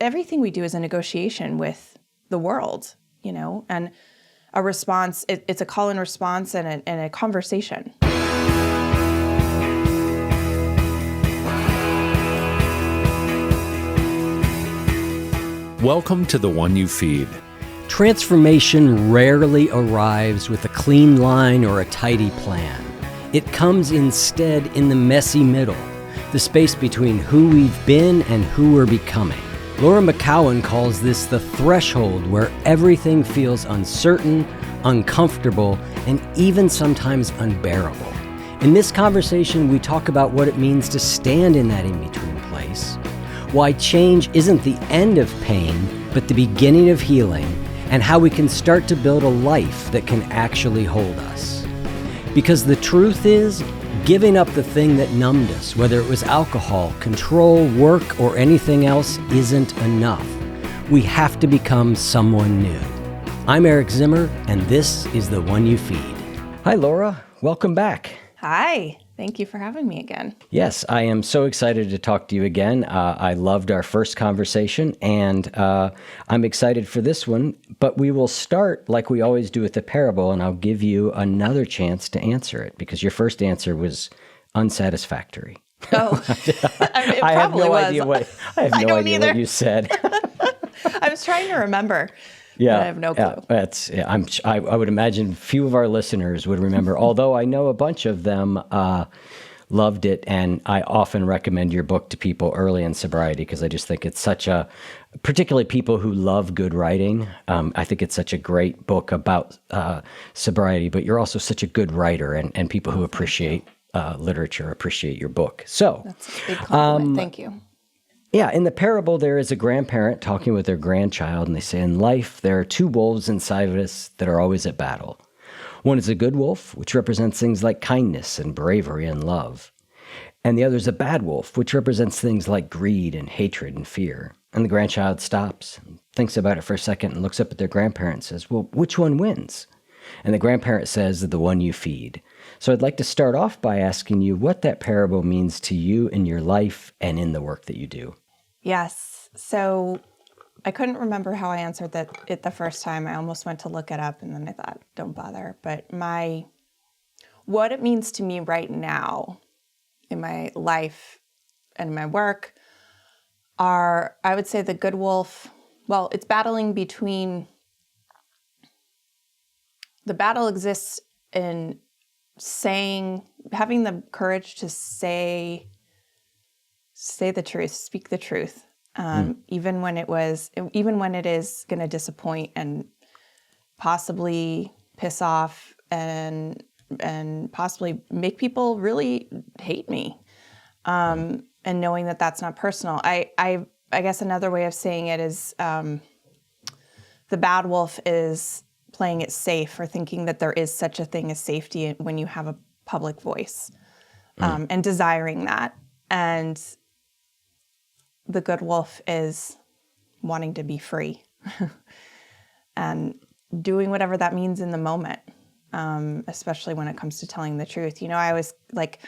everything we do is a negotiation with the world, and a response. It's a call and response and a conversation. Welcome to The One You Feed. Transformation rarely arrives with a clean line or a tidy plan. It comes instead in the messy middle, the space between who we've been and who we're becoming. Laura McKowen calls this the threshold where everything feels uncertain, uncomfortable, and even sometimes unbearable. In this conversation, we talk about what it means to stand in that in-between place, why change isn't the end of pain, but the beginning of healing, and how we can start to build a life that can actually hold us. Because the truth is, giving up the thing that numbed us, whether it was alcohol, control, work, or anything else, isn't enough. We have to become someone new. I'm Eric Zimmer, and this is The One You Feed. Hi, Laura. Welcome back. Hi. Thank you for having me again. Yes, I am so excited to talk to you again. I loved our first conversation, and I'm excited for this one. But we will start like we always do with the parable, and I'll give you another chance to answer it because your first answer was unsatisfactory. Oh, I have no idea what you said. I was trying to remember. Yeah, I have no clue. I would imagine few of our listeners would remember, although I know a bunch of them loved it, and I often recommend your book to people early in sobriety because I just think it's particularly people who love good writing. I think it's such a great book about sobriety, but you're also such a good writer, and people who appreciate literature appreciate your book. So that's a big compliment. Thank you. Yeah, in the parable, there is a grandparent talking with their grandchild, and they say, in life, there are two wolves inside of us that are always at battle. One is a good wolf, which represents things like kindness and bravery and love. And the other is a bad wolf, which represents things like greed and hatred and fear. And the grandchild stops, and thinks about it for a second, and looks up at their grandparent and says, well, which one wins? And the grandparent says, the one you feed. So I'd like to start off by asking you what that parable means to you in your life and in the work that you do. Yes. So I couldn't remember how I answered it the first time. I almost went to look it up, and then I thought, don't bother. But what it means to me right now in my life and my work are, I would say, the good wolf. Well, it's battling between. The battle exists in having the courage to say the truth, speak the truth, even when it is going to disappoint and possibly piss off and possibly make people really hate me. And knowing that that's not personal. I guess another way of saying it is the bad wolf is playing it safe or thinking that there is such a thing as safety when you have a public voice, and desiring that. And the good wolf is wanting to be free and doing whatever that means in the moment, especially when it comes to telling the truth. I was like,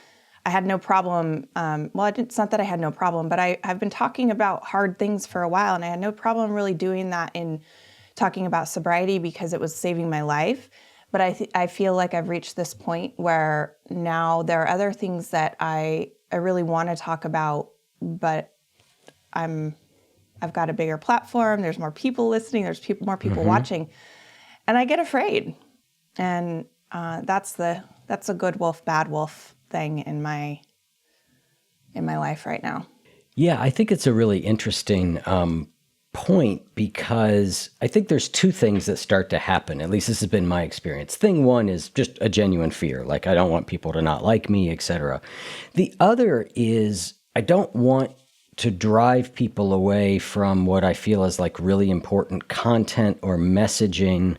I had no problem. It's not that I had no problem, but I've been talking about hard things for a while, and I had no problem really doing that in talking about sobriety because it was saving my life. But I feel like I've reached this point where now there are other things that I really want to talk about, but I've got a bigger platform. There's more people listening. There's more people watching, and I get afraid. And that's a good wolf, bad wolf thing in my life right now. Yeah, I think it's a really interesting point because I think there's two things that start to happen. At least this has been my experience. Thing one is just a genuine fear, like I don't want people to not like me, etc. The other is I don't want to drive people away from what I feel is like really important content or messaging.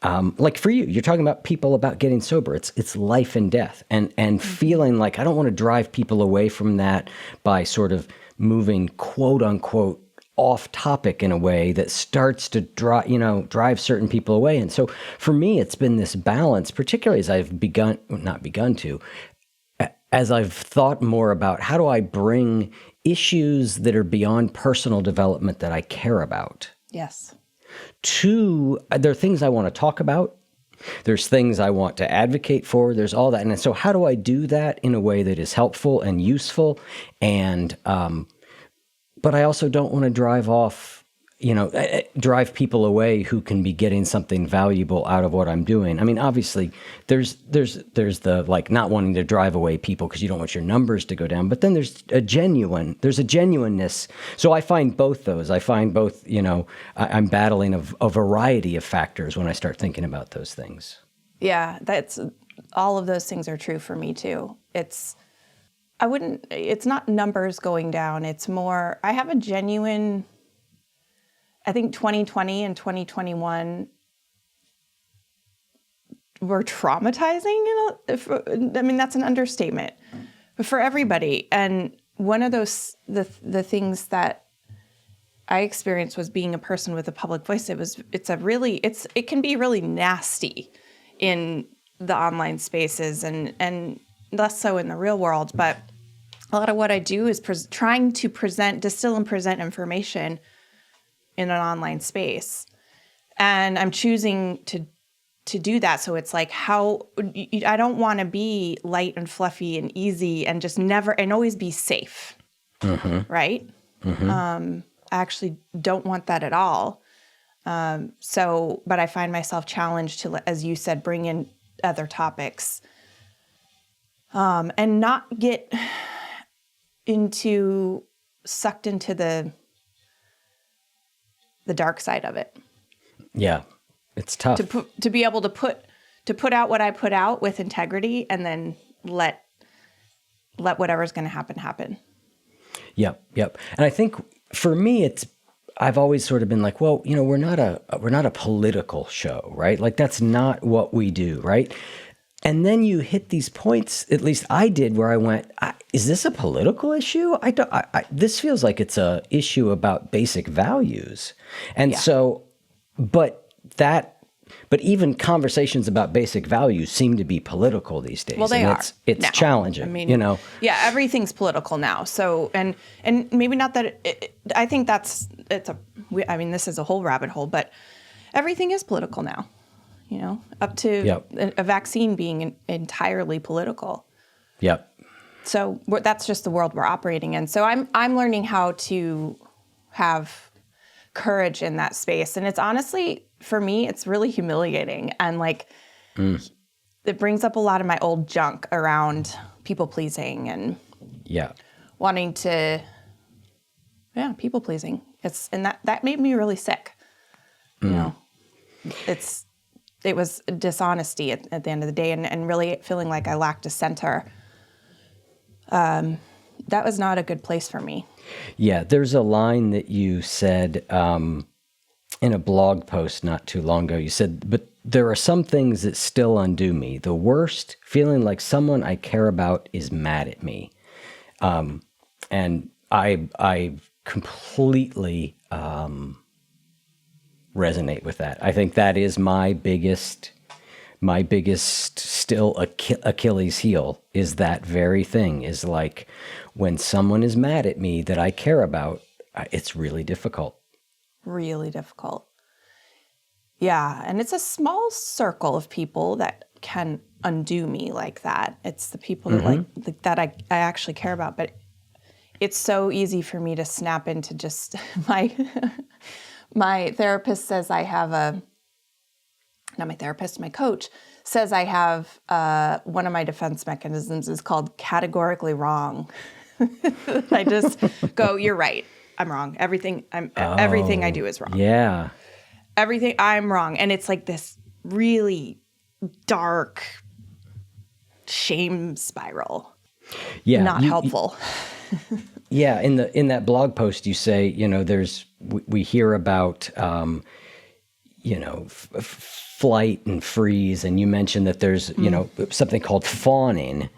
Like for you, you're talking about people about getting sober. It's life and death, and feeling like I don't want to drive people away from that by sort of moving quote unquote off topic in a way that starts to drive certain people away. And so for me, it's been this balance, particularly as I've as I've thought more about how do I bring issues that are beyond personal development that I care about. Yes. 2, there are things I want to talk about. There's things I want to advocate for. There's all that. And so how do I do that in a way that is helpful and useful? And, but I also don't want to drive people away who can be getting something valuable out of what I'm doing. I mean, obviously there's the like not wanting to drive away people because you don't want your numbers to go down, but then there's a genuineness. So I find both those. I find both, I'm battling a variety of factors when I start thinking about those things. Yeah, all of those things are true for me too. It's not numbers going down. It's more, I have a genuine, I think 2020 and 2021 were traumatizing. That's an understatement for everybody. And one of those, the things that I experienced was being a person with a public voice. It can be really nasty in the online spaces and less so in the real world. But a lot of what I do is trying to distill and present information in an online space. And I'm choosing to do that. So it's like I don't want to be light and fluffy and easy and just and always be safe. Mm-hmm. Right? Mm-hmm. I actually don't want that at all. But I find myself challenged to, as you said, bring in other topics, and not get sucked into the dark side of it. Yeah, it's tough to be able to put out what I put out with integrity, and then let whatever's going to happen. Yep. And I think for me, I've always sort of been like, well, we're not a political show, right? Like that's not what we do, right? And then you hit these points, at least I did, where I went, is this a political issue? This feels like it's a issue about basic values. And so, but even conversations about basic values seem to be political these days. Well, they are. It's challenging, I mean, Yeah, everything's political now. So, and maybe not that, I think this is a whole rabbit hole, but everything is political now. Up to a vaccine being entirely political. Yep. So that's just the world we're operating in. So I'm learning how to have courage in that space. And it's honestly, for me, it's really humiliating. And it brings up a lot of my old junk around people pleasing and wanting to, people pleasing. And that made me really sick. It was dishonesty at the end of the day, and really feeling like I lacked a center. That was not a good place for me. Yeah, there's a line that you said in a blog post not too long ago. You said, but there are some things that still undo me. The worst, feeling like someone I care about is mad at me. And I completely resonate with that. I think that is my biggest still Achilles heel, is that very thing, is like when someone is mad at me that I care about, it's really difficult. Really difficult. Yeah, and it's a small circle of people that can undo me like that. It's the people that that I actually care about, but it's so easy for me to snap into just my therapist says I have my coach says I have one of my defense mechanisms is called categorically wrong. I just go, you're right. I'm wrong. Everything I do is wrong. Yeah. Everything I'm wrong. And it's like this really dark shame spiral. Yeah. Not helpful. Yeah. In that blog post, you say, we hear about, flight and freeze. And you mentioned that there's, something called fawning,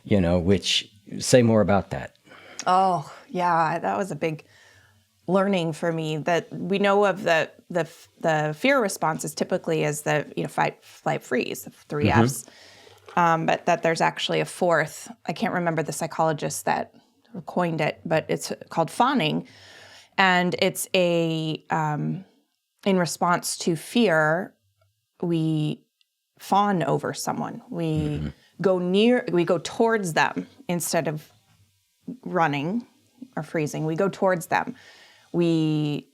which, say more about that. Oh, yeah. That was a big learning for me, that we know of the fear responses typically as the, fight, flight, freeze, the 3 Fs. But that there's actually a fourth. I can't remember the psychologist that coined it, but it's called fawning. And it's in response to fear, we fawn over someone. We go towards them instead of running or freezing. We go towards them. We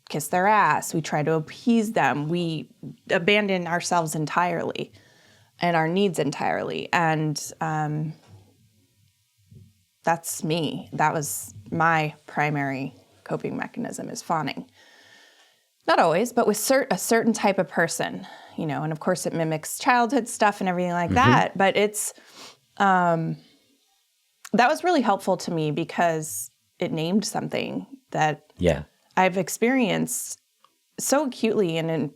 kiss their ass. We try to appease them. We abandon ourselves entirely and our needs entirely. And that's me. That was my primary coping mechanism, is fawning. Not always, but with a certain type of person, and of course it mimics childhood stuff and everything like that. But it's, that was really helpful to me because it named something that I've experienced so acutely. And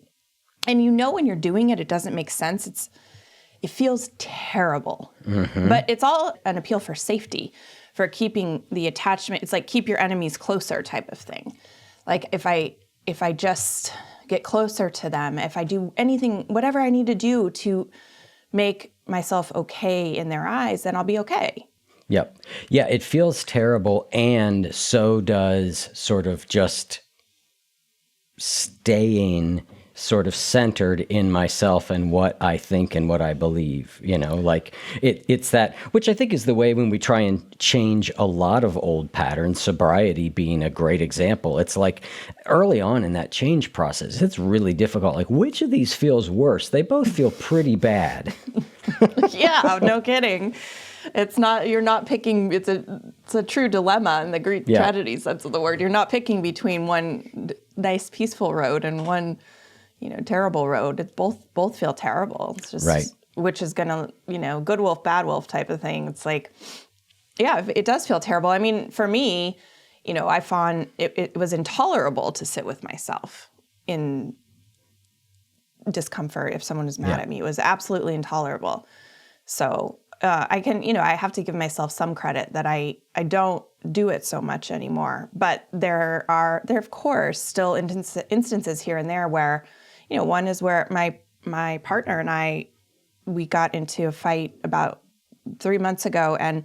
when you're doing it, it doesn't make sense. It feels terrible, but it's all an appeal for safety, for keeping the attachment. It's like keep your enemies closer type of thing. Like if I just get closer to them, if I do anything, whatever I need to do to make myself okay in their eyes, then I'll be okay. Yep. Yeah, it feels terrible, and so does sort of just staying sort of centered in myself and what I think and what I believe, like it's that, which I think is the way when we try and change a lot of old patterns, sobriety being a great example. It's like early on in that change process, it's really difficult. Like, which of these feels worse? They both feel pretty bad. Yeah, no kidding. You're not picking, it's a true dilemma in the Greek tragedy sense of the word. You're not picking between one nice, peaceful road and one terrible road. It's both feel terrible. It's just, right. Which is gonna, good wolf, bad wolf type of thing. It's like, yeah, it does feel terrible. I mean, for me, I found it was intolerable to sit with myself in discomfort if someone was mad at me. It was absolutely intolerable. So I have to give myself some credit that I don't do it so much anymore. But there are of course still instances here and there where, one is where my partner and we got into a fight about 3 months ago, and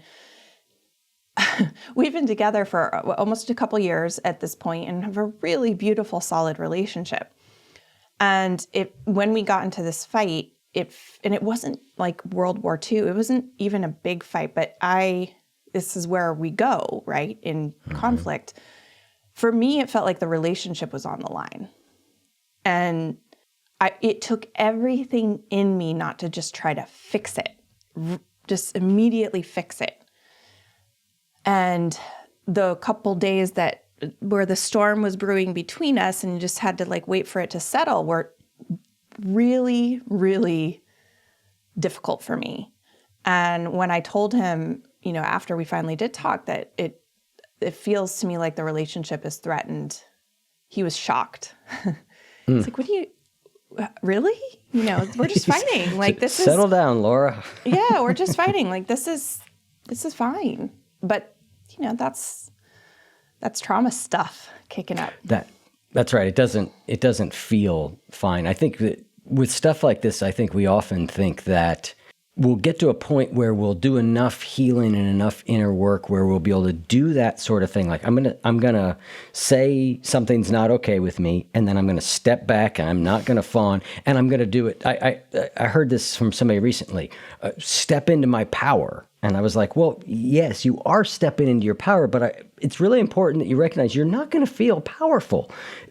we've been together for almost a couple years at this point and have a really beautiful, solid relationship. And when we got into this fight, it wasn't like World War II. It wasn't even a big fight, but this is where we go, right, in conflict. For me, it felt like the relationship was on the line. And it took everything in me not to just try to fix it, just immediately fix it. And the couple days where the storm was brewing between us and just had to wait for it to settle were really, really difficult for me. And when I told him, after we finally did talk, that it feels to me like the relationship is threatened, he was shocked. It's like, really? We're just fighting. Settle down, Laura. Yeah, we're just fighting. This is fine. But, that's trauma stuff kicking up. That's right. It doesn't feel fine. I think that with stuff like this, I think we often think that we'll get to a point where we'll do enough healing and enough inner work where we'll be able to do that sort of thing. Like I'm gonna say something's not okay with me, and then I'm gonna step back and I'm not gonna fawn, and I'm gonna do it. I heard this from somebody recently. Step into my power. And I was like, well, yes, you are stepping into your power, but it's really important that you recognize you're not going to feel powerful.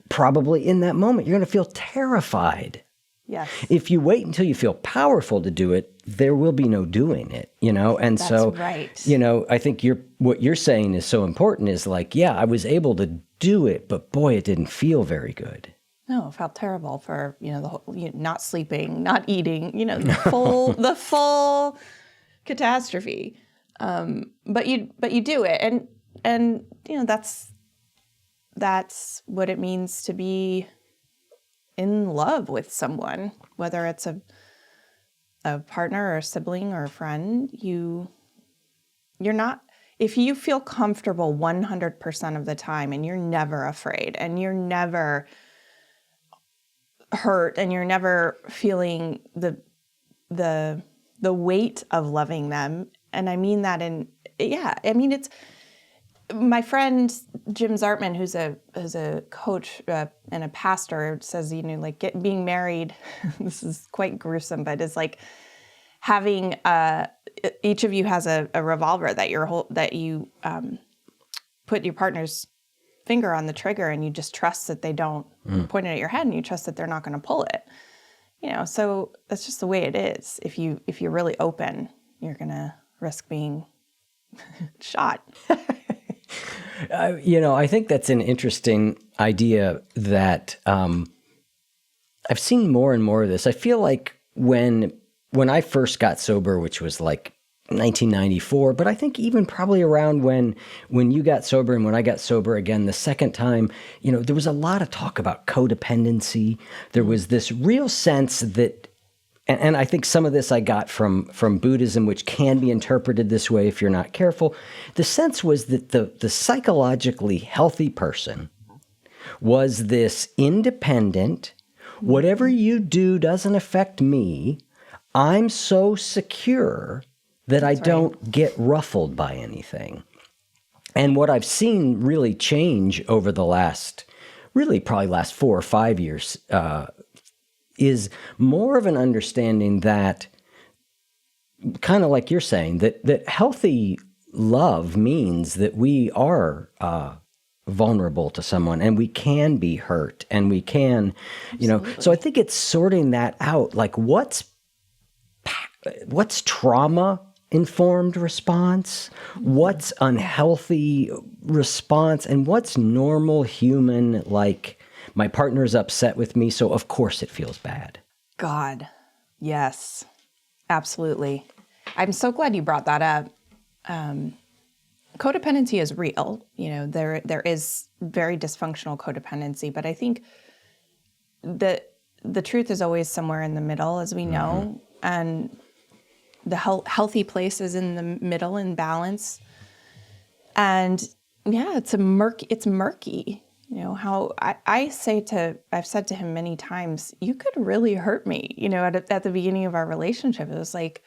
Probably in that moment, you're going to feel terrified. Yes. If you wait until you feel powerful to do it, there will be no doing it, And That's so, right. I think what you're saying is so important is I was able to do it, but boy, it didn't feel very good. No, it felt terrible for, the whole, not sleeping, not eating, the full catastrophe. But you do it. And that's what it means to be in love with someone, whether it's a partner or a sibling or a friend. You're not, if you feel comfortable 100% of the time and you're never afraid and you're never hurt and you're never feeling the weight of loving them. And I mean that it's my friend Jim Zartman, who's a coach and a pastor, says, like being married, this is quite gruesome, but it's like having each of you has a revolver that you put your partner's finger on the trigger, and you just trust that they don't point it at your head, and you trust that they're not going to pull it. So that's just the way it is. If you're really open, you're going to risk being shot. I think that's an interesting idea that I've seen more and more of this. I feel like when I first got sober, which was like 1994, but I think even probably around when you got sober and when I got sober again the second time, there was a lot of talk about codependency. There was this real sense that, and I think some of this I got from Buddhism, which can be interpreted this way if you're not careful. The sense was that the psychologically healthy person was this independent, whatever you do doesn't affect me. I'm so secure that I don't get ruffled by anything. And what I've seen really change over the probably last 4 or 5 years, is more of an understanding that, kind of like you're saying, that healthy love means that we are vulnerable to someone, and we can be hurt, and we can, so I think it's sorting that out, like what's trauma informed response, what's unhealthy response, and what's normal human, like my partner's upset with me, so of course it feels bad. God, yes, absolutely. I'm so glad you brought that up. Codependency is real. There is very dysfunctional codependency, but I think that the truth is always somewhere in the middle, as we know, and the healthy place is in the middle in balance. And yeah, it's murky. How I've said to him many times, you could really hurt me, at the beginning of our relationship. It was like,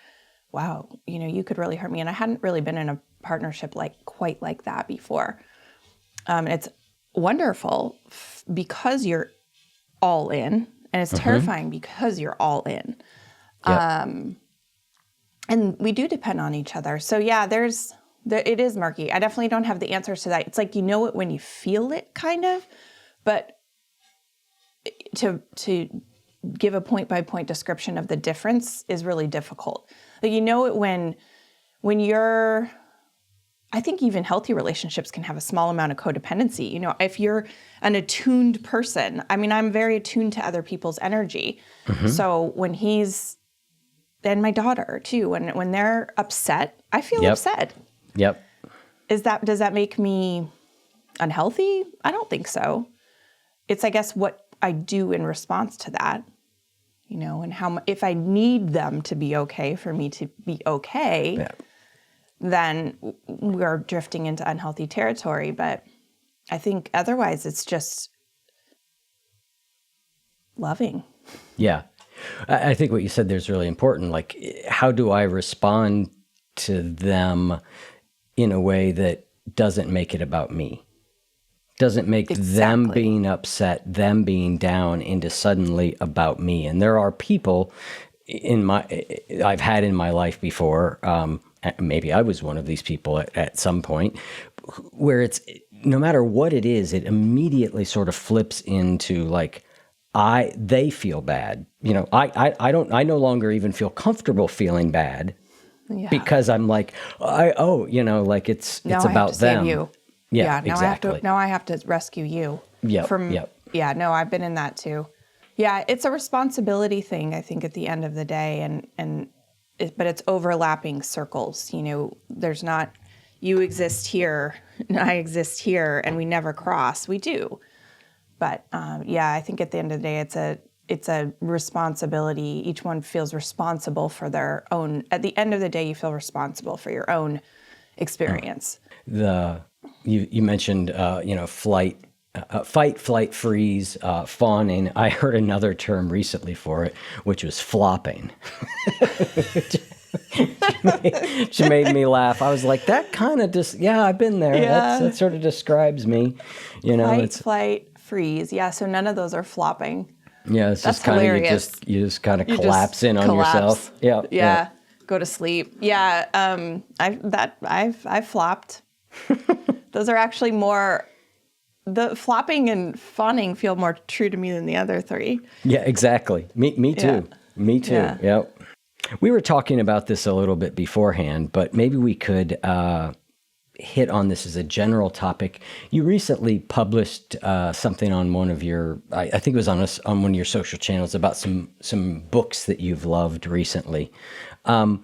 wow, you could really hurt me. And I hadn't really been in a partnership quite like that before. And it's wonderful because you're all in, and it's terrifying because you're all in. Yep. And we do depend on each other. So yeah, it is murky. I definitely don't have the answers to that. It's like, it when you feel it, kind of, but to give a point-by-point description of the difference is really difficult. Like, it when you're, I think even healthy relationships can have a small amount of codependency. If you're an attuned person, I'm very attuned to other people's energy. So when and my daughter too, when they're upset, I feel upset. Yep. Does that make me unhealthy? I don't think so. It's, I guess, what I do in response to that, and if I need them to be okay for me to be okay, then we're drifting into unhealthy territory. But I think otherwise it's just loving. Yeah. I think what you said there is really important. Like, how do I respond to them in a way that doesn't make it about me? Doesn't make them being upset, them being down, into suddenly about me. And there are people I've had in my life before, maybe I was one of these people at some point, where it's, no matter what it is, it immediately sort of flips into like, they feel bad. I no longer even feel comfortable feeling bad because I'm like, it's about them. Save you. Yeah, exactly. Now I have to rescue you. Yeah, no, I've been in that too. Yeah, it's a responsibility thing, I think, at the end of the day, but it's overlapping circles. There's not, you exist here and I exist here and we never cross. We do. But I think at the end of the day, it's a responsibility. Each one feels responsible for their own. At the end of the day, you feel responsible for your own experience. You mentioned fight, flight, freeze, fawning. I heard another term recently for it, which was flopping. She made me laugh. I was like, that kind of just, yeah, I've been there. Yeah. That sort of describes me. Fight, flight, freeze. Yeah, so none of those are flopping. Yeah, it's That's just kind hilarious. of, you just kind of collapse in on yourself. Yeah. Yeah. Go to sleep. Yeah. I've flopped. Those are actually more, the flopping and fawning feel more true to me than the other three. Yeah, exactly. Me too. Yeah. Me too. Yeah. Yep. We were talking about this a little bit beforehand, but maybe we could hit on this as a general topic. You recently published something on one of your, I think it was on one of your social channels about some books that you've loved recently. And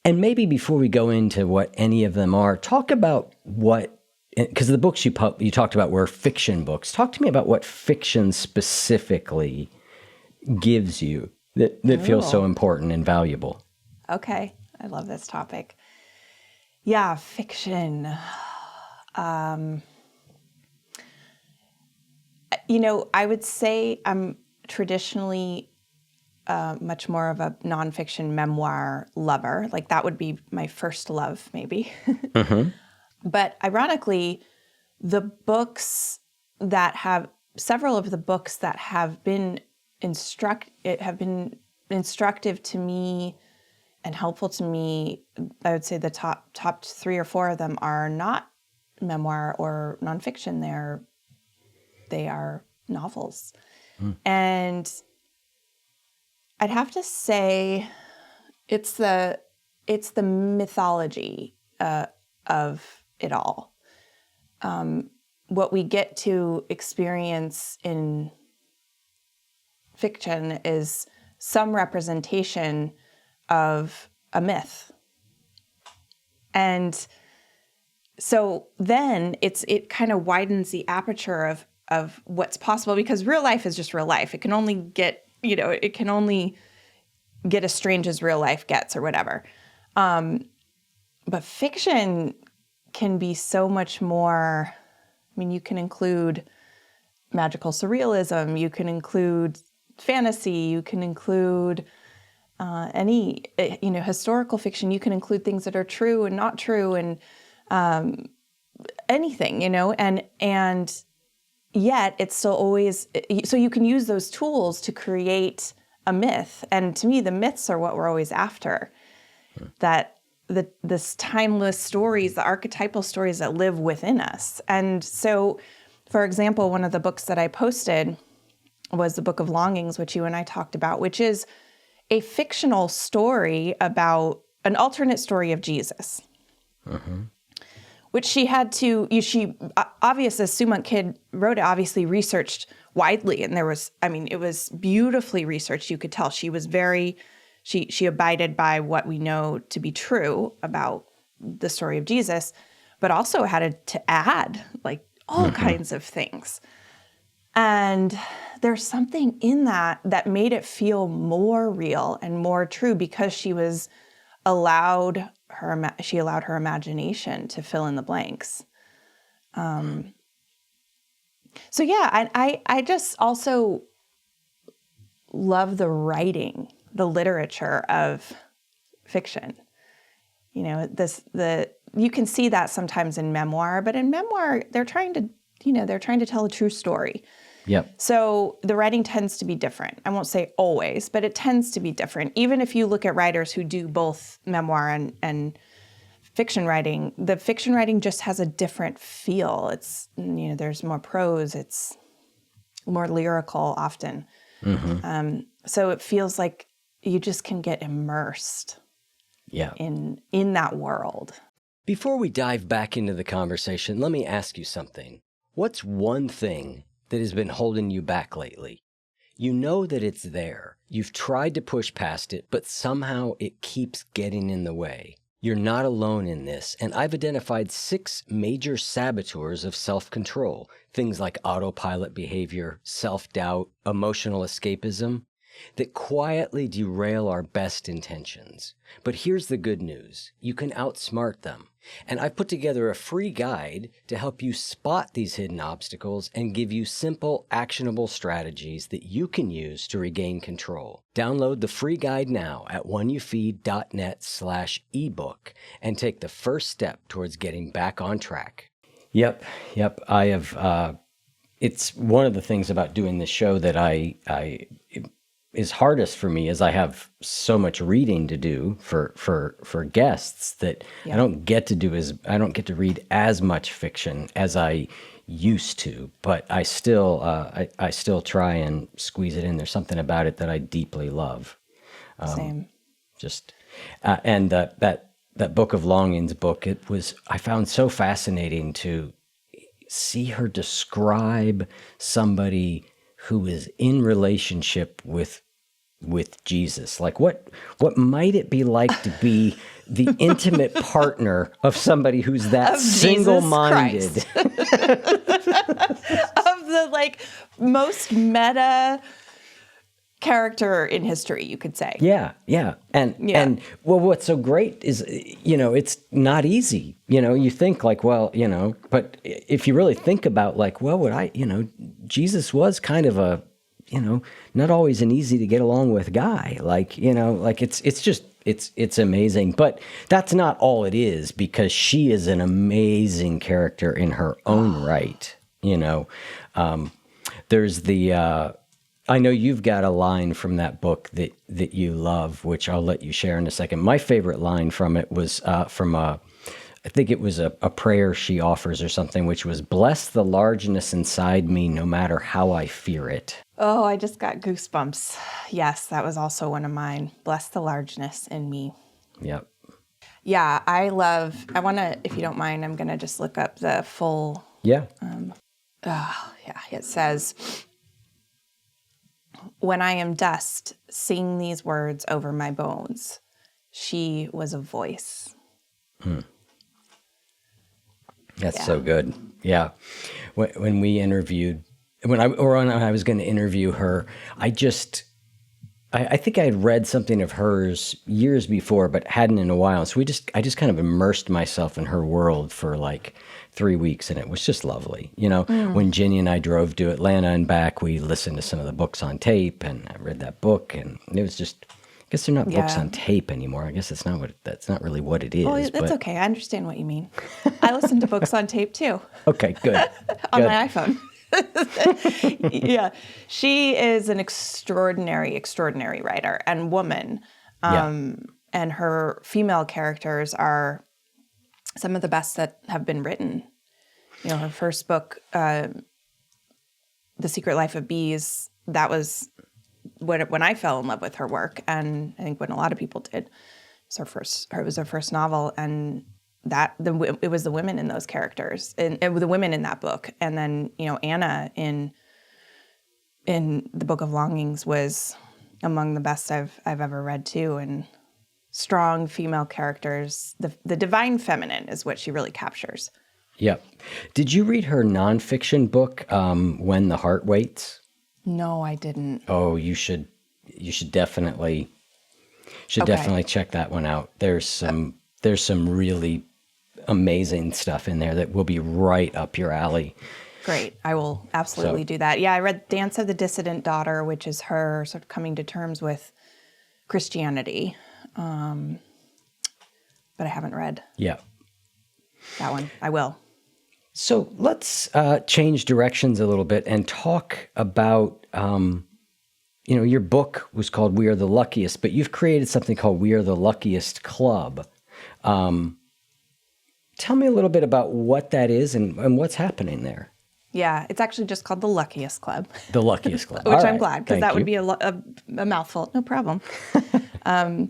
maybe before we go into what any of them are, talk about what, because the books you talked about were fiction books. Talk to me about what fiction specifically gives you that feels so important and valuable. Okay. I love this topic. Yeah, fiction. I would say I'm traditionally much more of a nonfiction memoir lover. Like that would be my first love, maybe. Mm-hmm. But ironically, several of the books that have been instructive to me and helpful to me, I would say the top 3 or 4 of them are not memoir or nonfiction. They are novels. And I'd have to say it's the mythology of it all. What we get to experience in fiction is some representation of a myth. And so then it kind of widens the aperture of what's possible, because real life is just real life. It can only get, as strange as real life gets or whatever. But fiction can be so much more. I mean, you can include magical surrealism, you can include fantasy, you can include any, historical fiction, you can include things that are true and not true, and anything, and yet it's still always, so you can use those tools to create a myth. And to me, the myths are what we're always after. That this timeless stories, the archetypal stories that live within us. And so, for example, one of the books that I posted was the Book of Longings, which you and I talked about, which is a fictional story about an alternate story of Jesus. Mm-hmm. Which she obviously, as Sue Monk Kidd wrote it, obviously researched widely. And it was beautifully researched. You could tell she was she abided by what we know to be true about the story of Jesus, but also had to add like all kinds of things. And there's something in that made it feel more real and more true, because she allowed her imagination to fill in the blanks. So yeah, I just also love the writing, the literature of fiction. You can see that sometimes in memoir, but in memoir, they're trying to tell a true story. Yep. So the writing tends to be different. I won't say always, but it tends to be different. Even if you look at writers who do both memoir and fiction writing, the fiction writing just has a different feel. It's, there's more prose, it's more lyrical often. Mm-hmm. So it feels like you just can get immersed in that world. Before we dive back into the conversation, let me ask you something. What's one thing that has been holding you back lately? You know that it's there. You've tried to push past it, but somehow it keeps getting in the way. You're not alone in this, and I've identified 6 major saboteurs of self-control, things like autopilot behavior, self-doubt, emotional escapism. that quietly derail our best intentions. But here's the good news. You can outsmart them. And I've put together a free guide to help you spot these hidden obstacles and give you simple, actionable strategies that you can use to regain control. Download the free guide now at oneyoufeed.net/ebook and take the first step towards getting back on track. Yep. I have, it's one of the things about doing this show that is hardest for me is I have so much reading to do for guests that I don't get to read as much fiction as I used to, but I still try and squeeze it in. There's something about it that I deeply love. Same. And that Book of Longings book, I found so fascinating to see her describe somebody who is in relationship with Jesus. Like what might it be like to be the intimate partner of somebody who's that single-minded? Of the most meta character in history, you could say. Yeah. And well, what's so great is, it's not easy. You think but if you really think about Jesus was kind of a, not always an easy to get along with guy. It's amazing. But that's not all it is, because she is an amazing character in her own right. There's I know you've got a line from that book that you love, which I'll let you share in a second. My favorite line from it was I think it was a prayer she offers or something, which was, "Bless the largeness inside me, no matter how I fear it." Oh, I just got goosebumps. Yes, that was also one of mine. Bless the largeness in me. Yep. Yeah, I want to, if you don't mind, I'm going to just look up the full. Yeah. It says, "When I am dust, sing these words over my bones. She was a voice." That's so good. Yeah. When we interviewed, when I was going to interview her, I think I had read something of hers years before, but hadn't in a while. So I just kind of immersed myself in her world for 3 weeks, and it was just lovely. When Ginny and I drove to Atlanta and back, we listened to some of the books on tape, and I read that book, and it was just, I guess they're not books on tape anymore. I guess that's not really what it is. Oh, that's okay. I understand what you mean. I listen to books on tape too. Okay, good. On my iPhone. Yeah. She is an extraordinary writer and woman. And her female characters are some of the best that have been written. Her first book, The Secret Life of Bees, that was when I fell in love with her work, and I think when a lot of people did. It was her first novel, and it was the women in those characters, and the women in that book, and then Anna in the Book of Longings was among the best I've ever read too, and strong female characters. The divine feminine is what she really captures. Yep. Did you read her nonfiction book, When the Heart Waits? No, I didn't. Oh, you should definitely check that one out. There's some really amazing stuff in there that will be right up your alley. Great. I will absolutely do that. Yeah, I read Dance of the Dissident Daughter, which is her sort of coming to terms with Christianity. But I haven't read that one. I will. So let's change directions a little bit and talk about, your book was called We Are the Luckiest, but you've created something called We Are the Luckiest Club. Tell me a little bit about what that is and what's happening there. Yeah, it's actually just called the Luckiest Club. The Luckiest Club. Which I'm glad, because that would be a mouthful. No problem. The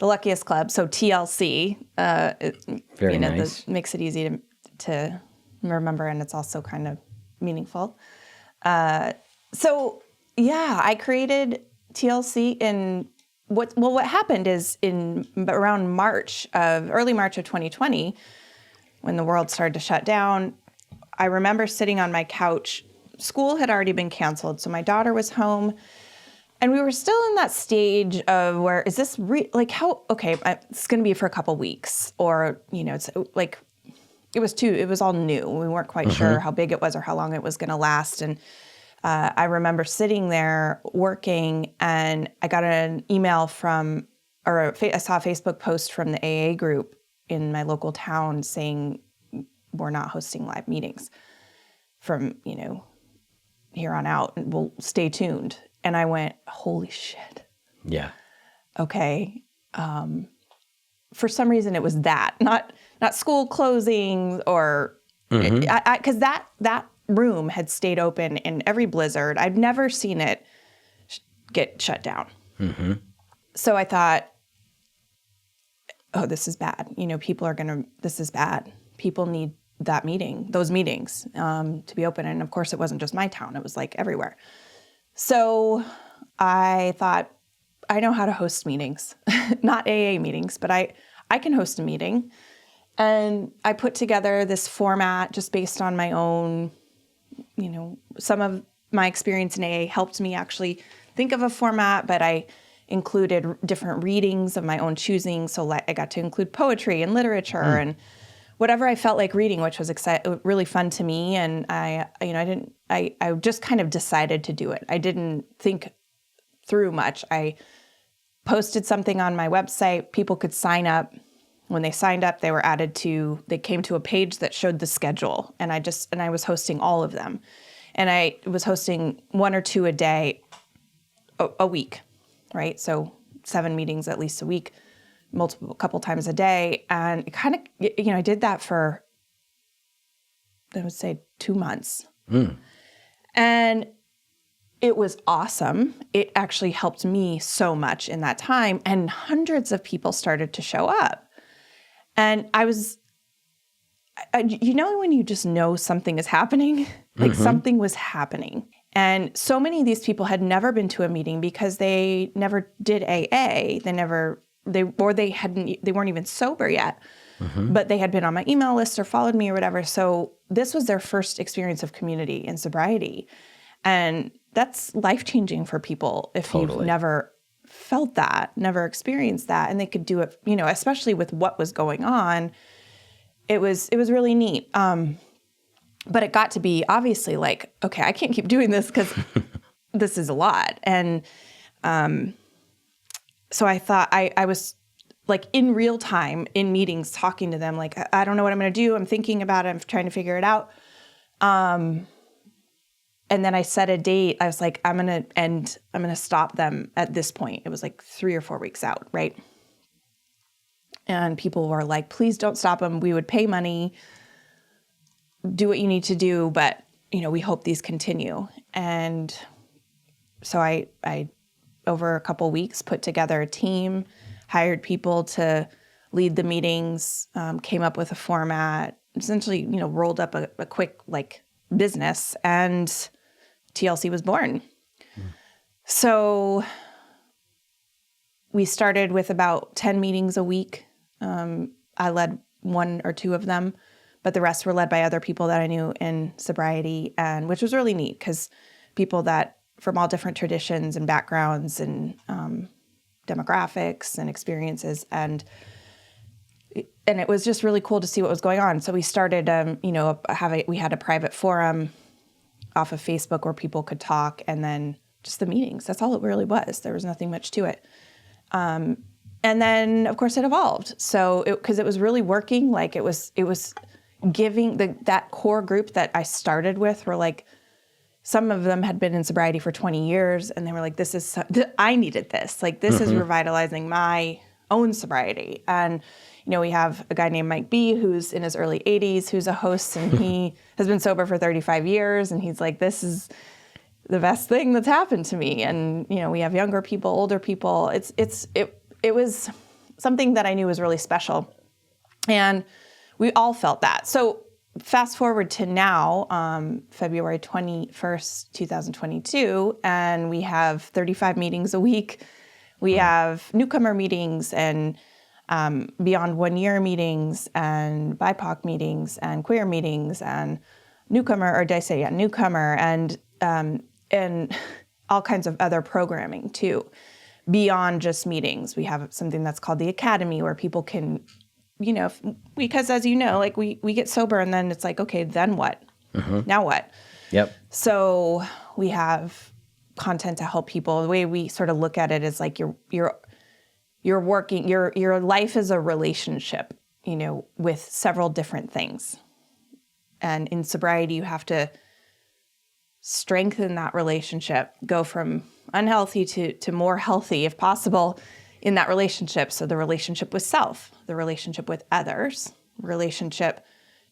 Luckiest Club, so TLC. Very nice. Makes it easy to remember, and it's also kind of meaningful. I created TLC in what happened is in around early March of 2020, when the world started to shut down. I remember sitting on my couch. School had already been canceled, so my daughter was home, And we were still in that stage of where, is this it's going to be for a couple weeks, or, it's like, it was all new. We weren't quite sure how big it was or how long it was going to last. And I remember sitting there working, and I got an email I saw a Facebook post from the AA group in my local town saying, we're not hosting live meetings from, here on out, and we'll stay tuned. And I went, holy shit. Yeah. Okay. For some reason it was that, not school closings or, because that room had stayed open in every blizzard. I'd never seen it get shut down. Mm-hmm. So I thought, oh, this is bad. This is bad. People need those meetings to be open. And of course it wasn't just my town. It was like everywhere. So I thought, I know how to host meetings, not AA meetings, but I can host a meeting. And I put together this format just based on my own, some of my experience in AA helped me actually think of a format, but I included different readings of my own choosing. So I got to include poetry and literature and whatever I felt like reading, which was really fun to me. And I just kind of decided to do it. I didn't think through much. I posted something on my website. People could sign up. When they signed up, they came to a page that showed the schedule. And I was hosting all of them. And I was hosting 1 or 2 a day, a week, right? So 7 meetings at least a week, a couple times a day. And it kind of, I did that for, I would say 2 months. And it was awesome. It actually helped me so much in that time. And hundreds of people started to show up. And I was, when you just know something is happening, like something was happening. And so many of these people had never been to a meeting because they never did AA. They weren't even sober yet, but they had been on my email list or followed me or whatever. So this was their first experience of community and sobriety. And that's life-changing for people if you've never felt that, never experienced that, and they could do it, especially with what was going on. It was really neat. But it got to be obviously like, okay, I can't keep doing this because this is a lot. And so I thought I was like in real time in meetings talking to them, like, I don't know what I'm going to do. I'm thinking about it. I'm trying to figure it out. And then I set a date. I was like, I'm going to stop them at this point. It was like 3 or 4 weeks out, right? And people were like, please don't stop them. We would pay money, do what you need to do, but, we hope these continue. And so I over a couple weeks, put together a team, hired people to lead the meetings, came up with a format, essentially, rolled up a quick, business, and TLC was born. So we started with about 10 meetings a week. I led 1 or 2 of them, but the rest were led by other people that I knew in sobriety, and which was really neat because people that from all different traditions and backgrounds and demographics and experiences, and it was just really cool to see what was going on. So we started, we had a private forum off of Facebook where people could talk, and then just the meetings. That's all it really was. There was nothing much to it. And then, of course, it evolved. So because it was really working, like it was giving that core group that I started with were like, some of them had been in sobriety for 20 years, and they were like, I needed this. Like, this is revitalizing my own sobriety. And, we have a guy named Mike B, who's in his early 80s, who's a host, and he has been sober for 35 years. And he's like, this is the best thing that's happened to me. And, we have younger people, older people. It was something that I knew was really special. And we all felt that. So fast forward to now, February 21st, 2022, and we have 35 meetings a week. We have newcomer meetings and beyond 1 year meetings and BIPOC meetings and queer meetings and newcomer. And all kinds of other programming too, beyond just meetings. We have something that's called the Academy, where people can, because as you know, like we get sober and then it's like, okay, then what? Now what? Yep. So we have content to help people. The way we sort of look at it is like you're working, your life is a relationship, with several different things. And in sobriety, you have to strengthen that relationship, go from unhealthy to more healthy if possible in that relationship. So the relationship with self, the relationship with others, relationship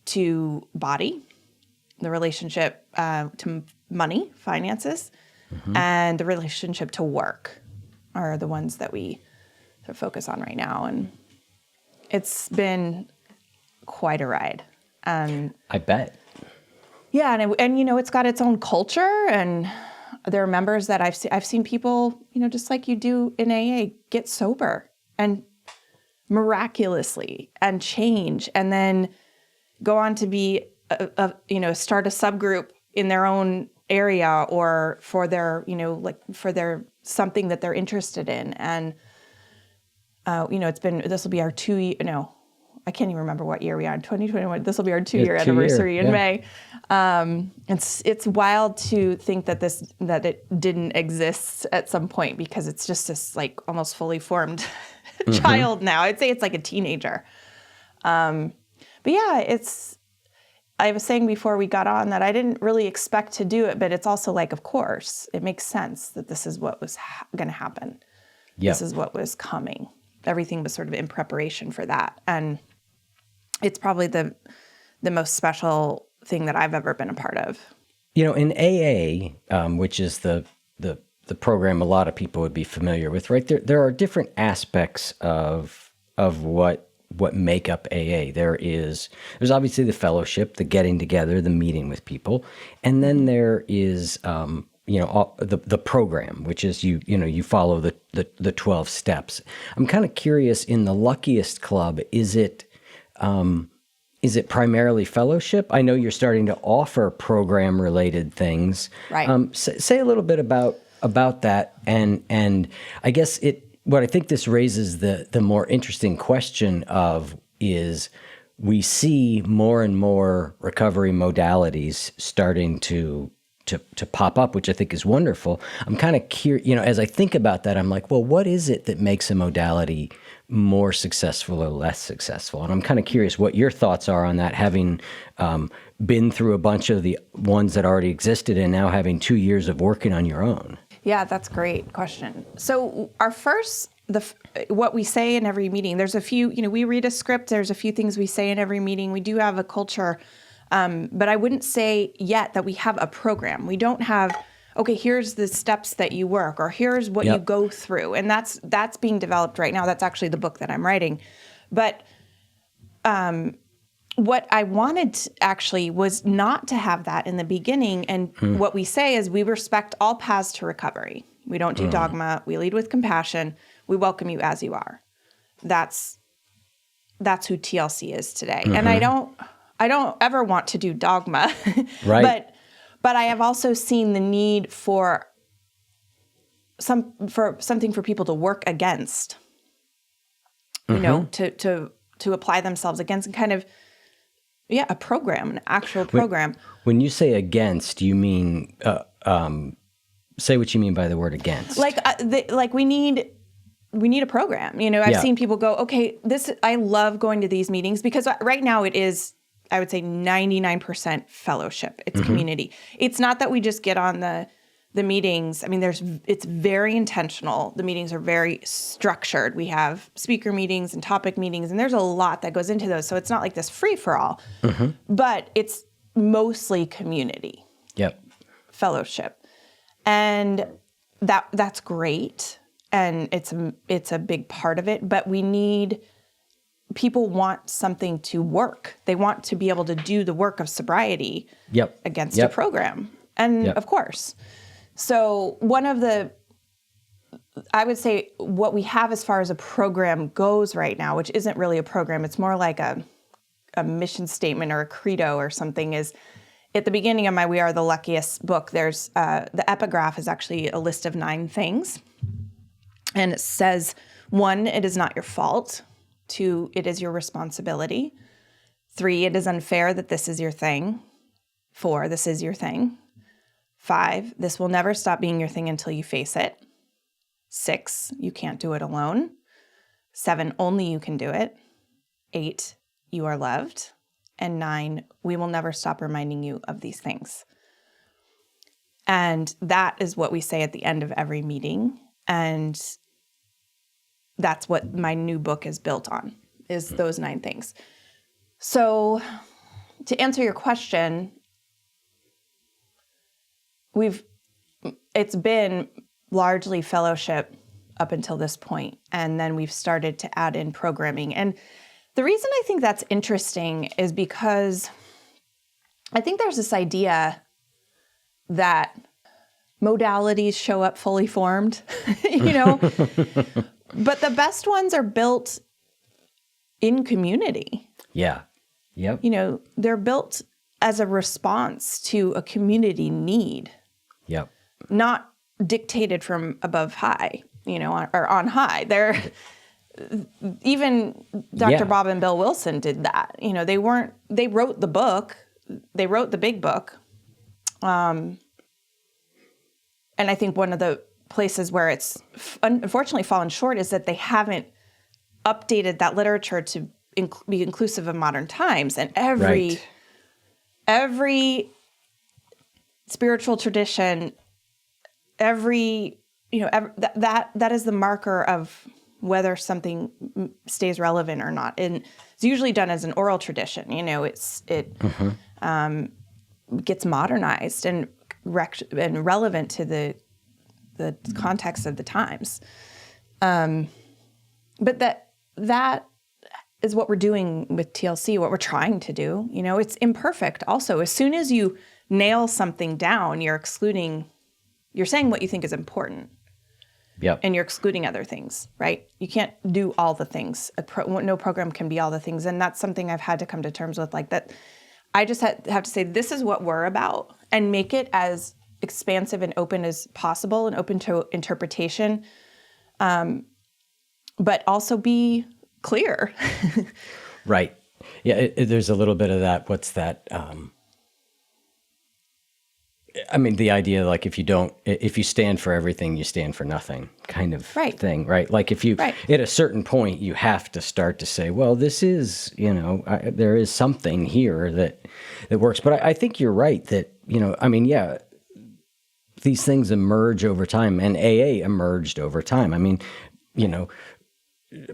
to body, the relationship to money, finances, and the relationship to work are the ones that we sort of focus on right now. And it's been quite a ride. I bet. Yeah, and it's got its own culture, and there are members that I've seen people, just like you do in AA, get sober and miraculously and change, and then go on to be start a subgroup in their own area or for their for their something that they're interested in, and this will be our I can't even remember what year we are in 2021. This will be our 2-year anniversary in May. It's wild to think that it didn't exist at some point, because it's just this like almost fully formed child now. I'd say it's like a teenager. But yeah, I was saying before we got on that I didn't really expect to do it, but it's also like, of course, it makes sense that this is what was going to happen. Yep. This is what was coming. Everything was sort of in preparation for that. And it's probably the most special thing that I've ever been a part of. In AA, which is the program a lot of people would be familiar with, right? There are different aspects of what make up AA. There's obviously the fellowship, the getting together, the meeting with people, and then there is the program, which is you follow the 12 steps. I'm kind of curious, in the Luckiest Club, is it primarily fellowship? I know you're starting to offer program-related things. Right. Say a little bit about that, and I guess what I think this raises the more interesting question is we see more and more recovery modalities starting to pop up, which I think is wonderful. I'm kind of curious, as I think about that, I'm like, well, what is it that makes a modality more successful or less successful? And I'm kind of curious what your thoughts are on that, having been through a bunch of the ones that already existed and now having 2 years of working on your own. Yeah, that's a great question. So our what we say in every meeting, there's a few, we read a script, there's a few things we say in every meeting. We do have a culture, but I wouldn't say yet that we have a program. We don't have, okay, here's the steps that you work, or here's what you go through. And that's being developed right now. That's actually the book that I'm writing. But what I wanted actually was not to have that in the beginning. And what we say is we respect all paths to recovery. We don't do dogma. We lead with compassion. We welcome you as you are. That's who TLC is today. And I don't ever want to do dogma. Right. But I have also seen the need for something for people to work against. To apply themselves against, and kind of a program, an actual program. When you say against, you mean say what you mean by the word against. Like we need a program. I've seen people go, okay, I love going to these meetings, because right now it is, I would say, 99% fellowship. It's community. It's not that we just get on the meetings. I mean, it's very intentional. The meetings are very structured. We have speaker meetings and topic meetings, and there's a lot that goes into those. So it's not like this free for all, but it's mostly community. Yep. Fellowship. And that's great. And it's a big part of it, but people want something to work. They want to be able to do the work of sobriety against a program. And of course. So I would say what we have as far as a program goes right now, which isn't really a program, it's more like a mission statement or a credo or something, is at the beginning of my We Are the Luckiest book, there's the epigraph is actually a list of 9 things. And it says, 1, it is not your fault. 2, it is your responsibility. 3, it is unfair that this is your thing. 4, this is your thing. 5, this will never stop being your thing until you face it. 6, you can't do it alone. 7, only you can do it. 8, you are loved. And 9, we will never stop reminding you of these things. And that is what we say at the end of every meeting. And that's what my new book is built on, is those 9 things. So to answer your question, it's been largely fellowship up until this point, and then we've started to add in programming. And the reason I think that's interesting is because I think there's this idea that modalities show up fully formed, but the best ones are built in community. Yeah. Yep. They're built as a response to a community need. Yep. Not dictated from above high, or on high. They're even Dr. Bob and Bill Wilson did that. They wrote the book, they wrote the big book. And I think one of the places where it's unfortunately fallen short is that they haven't updated that literature to be inclusive of modern times. And every spiritual tradition, that is the marker of whether something stays relevant or not. And it's usually done as an oral tradition. It gets modernized and relevant to the context of the times. But that is what we're doing with TLC, what we're trying to do. It's imperfect also. As soon as you nail something down, you're saying what you think is important. Yep. And you're excluding other things, right? You can't do all the things. No program can be all the things. And that's something I've had to come to terms with, like that. I just have to say, this is what we're about, and make it as expansive and open as possible and open to interpretation, but also be clear. Right. Yeah, there's a little bit of that. What's that? The idea, like, if you stand for everything, you stand for nothing kind of thing, right? Like if you, at a certain point, you have to start to say, well, this is, there is something here that works. But I think you're right that, these things emerge over time, and AA emerged over time.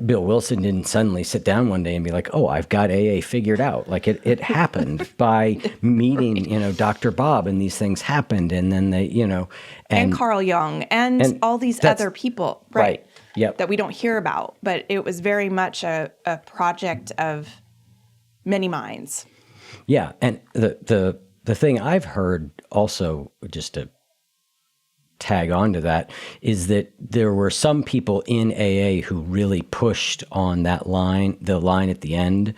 Bill Wilson didn't suddenly sit down one day and be like, oh, I've got AA figured out. Like it happened by meeting, Dr. Bob, and these things happened. And then they, and Carl Jung and all these other people, right. Yep. that we don't hear about. But it was very much a project of many minds. Yeah. And the thing I've heard also, just to tag onto that, is that there were some people in AA who really pushed on that line, the line at the end,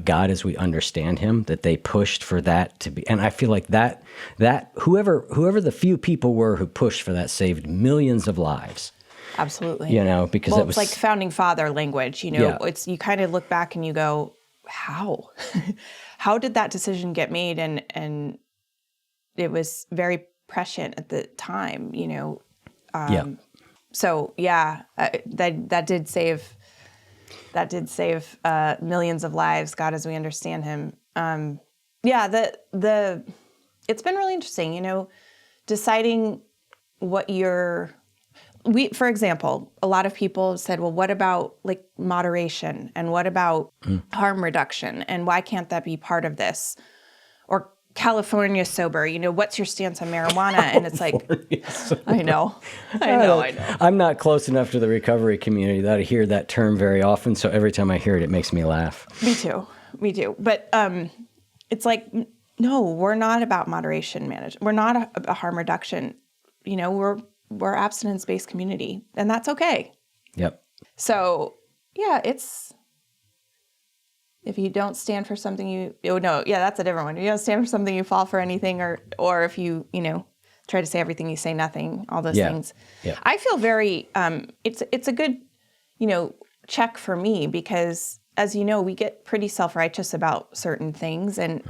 God as we understand him, that they pushed for that to be. And I feel like that whoever the few people were who pushed for that saved millions of lives. Absolutely. Because it's like founding father language, it's, you kind of look back and you go, how? How did that decision get made? And it was very prescient at the time, So that did save millions of lives. God as we understand him. It's been really interesting, deciding what for example, a lot of people said, well, what about like moderation, and what about harm reduction, and why can't that be part of this? Or California sober, what's your stance on marijuana? And it's like, I know. I'm not close enough to the recovery community that I hear that term very often. So every time I hear it, it makes me laugh. Me too. But it's like, no, we're not about moderation management. We're not a harm reduction. We're abstinence-based community, and that's okay. Yep. So yeah, If you don't stand for something, that's a different one. If you don't stand for something, you fall for anything, or if you try to say everything, you say nothing. All those things. Yeah. I feel very. It's a good, check for me because, as you know, we get pretty self-righteous about certain things, and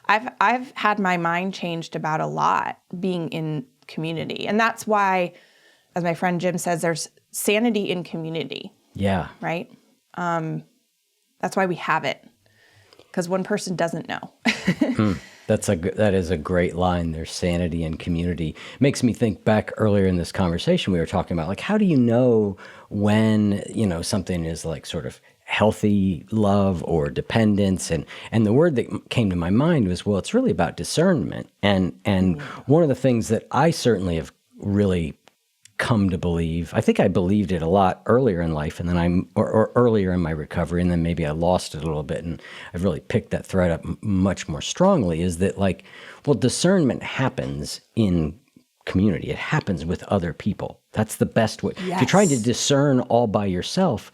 I've had my mind changed about a lot being in community, and that's why, as my friend Jim says, there's sanity in community. Yeah. Right. That's why we have it, because one person doesn't know. That is a great line. There's sanity in community. Makes me think back earlier in this conversation we were talking about, like, how do you know when, something is like sort of healthy love or dependence? And the word that came to my mind was, well, it's really about discernment. And one of the things that I certainly have really come to believe, I think I believed it a lot earlier in life, and then or earlier in my recovery, and then maybe I lost it a little bit, and I've really picked that thread up much more strongly, is that discernment happens in community. It happens with other people. That's the best way. Yes. If you're trying to discern all by yourself,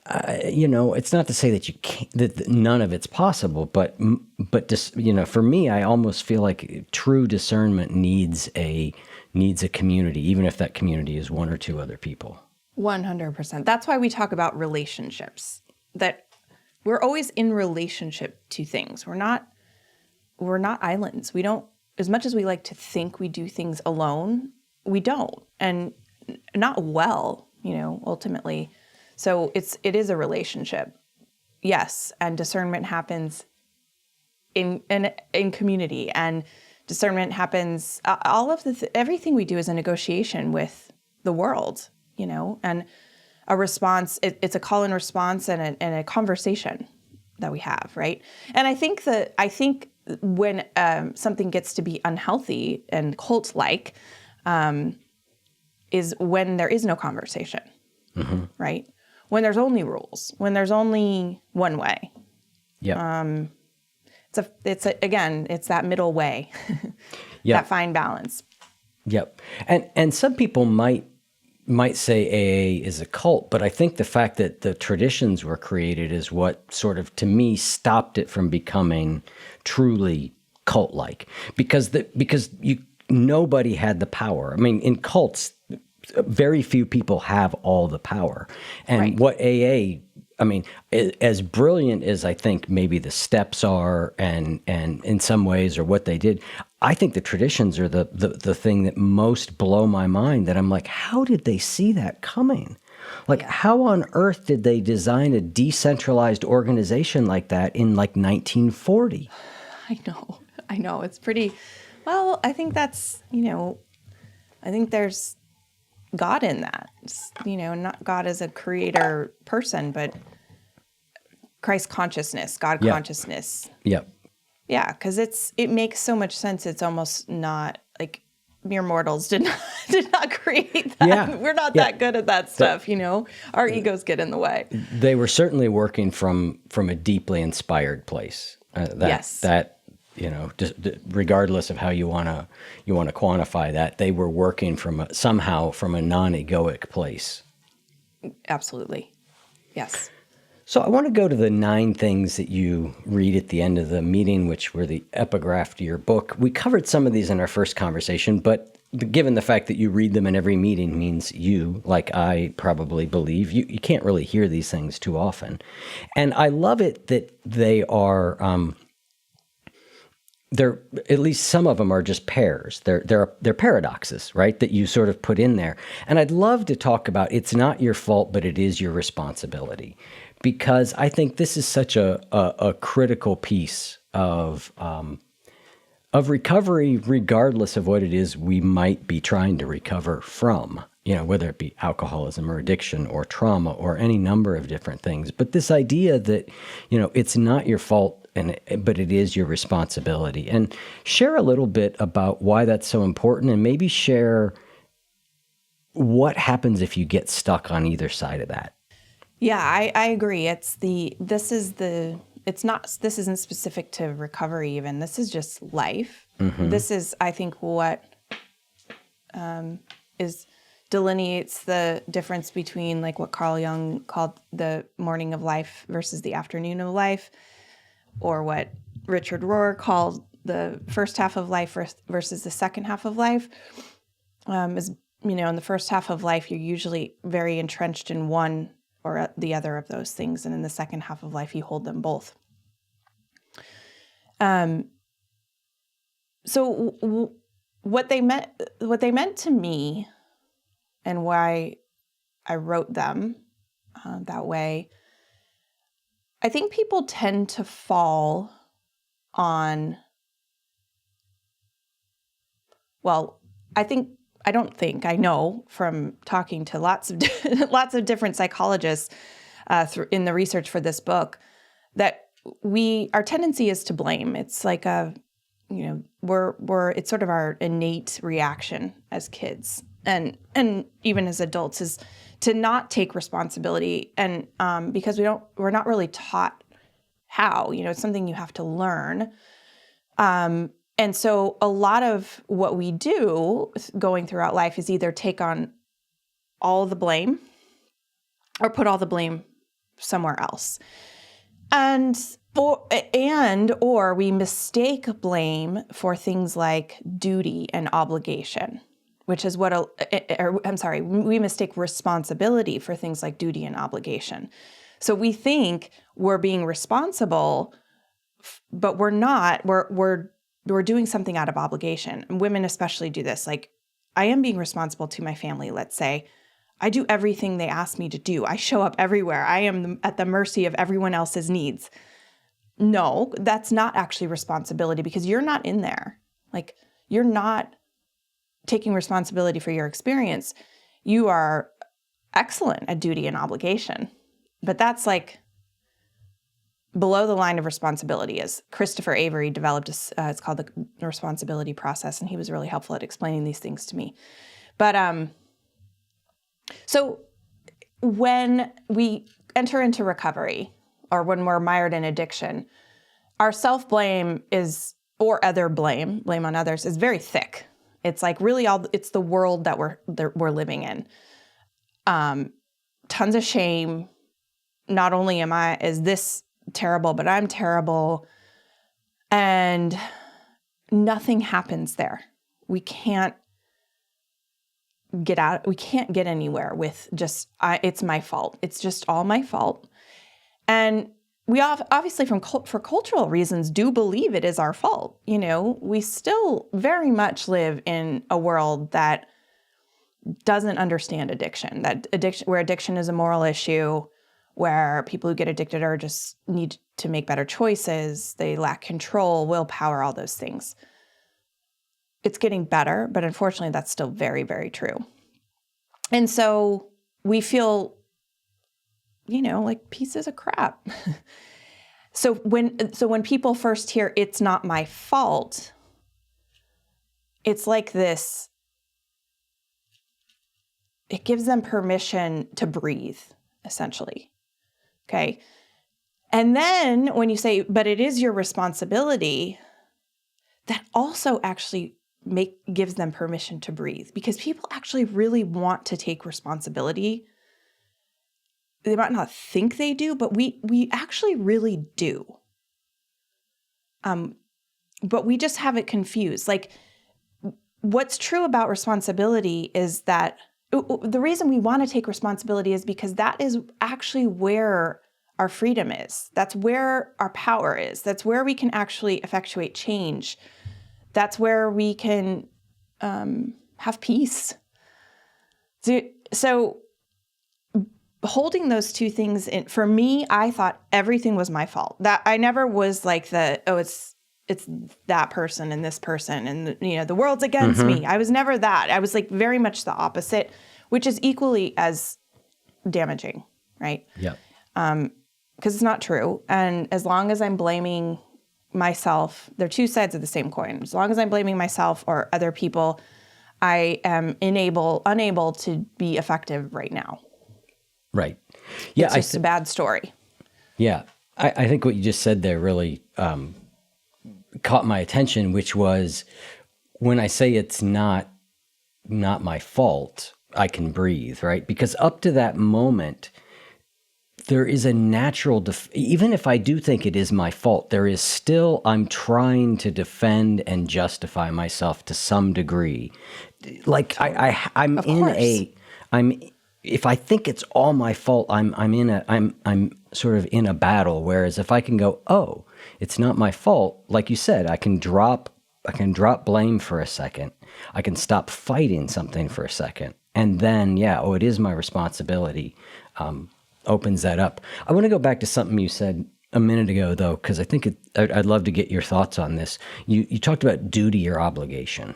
it's not to say that you can't, that none of it's possible, but for me, I almost feel like true discernment needs a community, even if that community is one or two other people. 100%. That's why we talk about relationships, that we're always in relationship to things. We're not islands. We don't, as much as we like to think we do things alone, we don't, and not well, ultimately. So it is a relationship. Yes. And discernment happens in community, and discernment happens, all of everything we do is a negotiation with the world, and a response. It's a call and response and a conversation that we have, right? And I think when something gets to be unhealthy and cult-like, is when there is no conversation, right? When there's only rules, when there's only one way. Yeah. It's that middle way, Yep. that fine balance. Yep. And some people might say AA is a cult, but I think the fact that the traditions were created is what sort of, to me, stopped it from becoming truly cult-like, because nobody had the power. I mean, in cults, very few people have all the power, and right. What AA, I mean, as brilliant as I think maybe the steps are, and in some ways, or what they did, I think the traditions are the thing that most blow my mind, that I'm like, how did they see that coming? Like, how on earth did they design a decentralized organization like that in 1940? I know. It's pretty, well, I think that's, I think there's God in that, not God as a creator person, but Christ consciousness, God consciousness. Yep. Yeah, because it makes so much sense. It's almost not like mere mortals did not create that. Yeah. We're not that good at that stuff, Our egos get in the way. They were certainly working from a deeply inspired place. Yes. Just regardless of how you want to quantify that, they were working somehow from a non-egoic place. Absolutely. Yes. So I want to go to the 9 things that you read at the end of the meeting, which were the epigraph to your book. We covered some of these in our first conversation, but given the fact that you read them in every meeting means you, like I probably believe, you can't really hear these things too often. And I love it that they are... they're, at least some of them are just pairs. They're paradoxes, right, that you sort of put in there. And I'd love to talk about, it's not your fault, but it is your responsibility, because I think this is such a critical piece of recovery, regardless of what it is we might be trying to recover from, whether it be alcoholism or addiction or trauma or any number of different things. But this idea that, it's not your fault, but it is your responsibility. And share a little bit about why that's so important, and maybe share what happens if you get stuck on either side of that. Yeah, I agree. This isn't specific to recovery even. This is just life. Mm-hmm. This is, I think, what is delineates the difference between like what Carl Jung called the morning of life versus the afternoon of life, or what Richard Rohr called the first half of life versus the second half of life. Is, in the first half of life, you're usually very entrenched in one or the other of those things. And in the second half of life, you hold them both. So what they meant to me, and why I wrote them that way, I think people tend to fall on, I know from talking to lots of different psychologists in the research for this book, that our tendency is to blame. It's like it's sort of our innate reaction as kids and even as adults is to not take responsibility, and because we're not really taught how. It's something you have to learn. And so a lot of what we do going throughout life is either take on all the blame or put all the blame somewhere else. Or we mistake blame for things like duty and obligation, which is we mistake responsibility for things like duty and obligation. So we think we're being responsible, but we're not. We're doing something out of obligation. And women especially do this. Like, I am being responsible to my family, let's say. I do everything they ask me to do. I show up everywhere. I am at the mercy of everyone else's needs. No, that's not actually responsibility, because you're not in there. Like, you're not taking responsibility for your experience. You are excellent at duty and obligation. But that's like below the line of responsibility. As Christopher Avery developed, it's called the responsibility process, and he was really helpful at explaining these things to me. But so when we enter into recovery, or when we're mired in addiction, our self-blame or other blame on others, is very thick. It's like really it's the world that we're living in. Tons of shame. Not only is this terrible, but I'm terrible. And nothing happens there. We can't get out. We can't get anywhere with just, it's my fault. It's just all my fault. And we obviously for cultural reasons do believe it is our fault. We still very much live in a world that doesn't understand addiction, where addiction is a moral issue, where people who get addicted are just need to make better choices. They lack control, willpower, all those things. It's getting better, but unfortunately that's still very, very true. And so we feel, like pieces of crap. So when people first hear "it's not my fault," it's like this, it gives them permission to breathe, essentially. Okay. And then when you say, but it is your responsibility, that also actually gives them permission to breathe, because people actually really want to take responsibility. They might not think they do, but we actually really do. But we just have it confused. Like, what's true about responsibility is that the reason we want to take responsibility is because that is actually where our freedom is. That's where our power is. That's where we can actually effectuate change. That's where we can have peace. So holding those two things in, for me, I thought everything was my fault. That I never was like it's that person and this person and the world's against me. I was never that. I was like very much the opposite, which is equally as damaging, right? Yeah. Because it's not true. And as long as I'm blaming myself, they're two sides of the same coin. As long as I'm blaming myself or other people, I am unable to be effective right now. Right. Yeah. It's just a bad story. Yeah. I think what you just said there really caught my attention, which was when I say it's not my fault, I can breathe, right? Because up to that moment, there is a natural, even if I do think it is my fault, there is still, I'm trying to defend and justify myself to some degree. Like I'm if I think it's all my fault, I'm sort of in a battle. Whereas if I can go, oh, it's not my fault, like you said, I can drop blame for a second. I can stop fighting something for a second. And then, it is my responsibility. Opens that up. I want to go back to something you said a minute ago, though, because I think I'd love to get your thoughts on this. You talked about duty or obligation.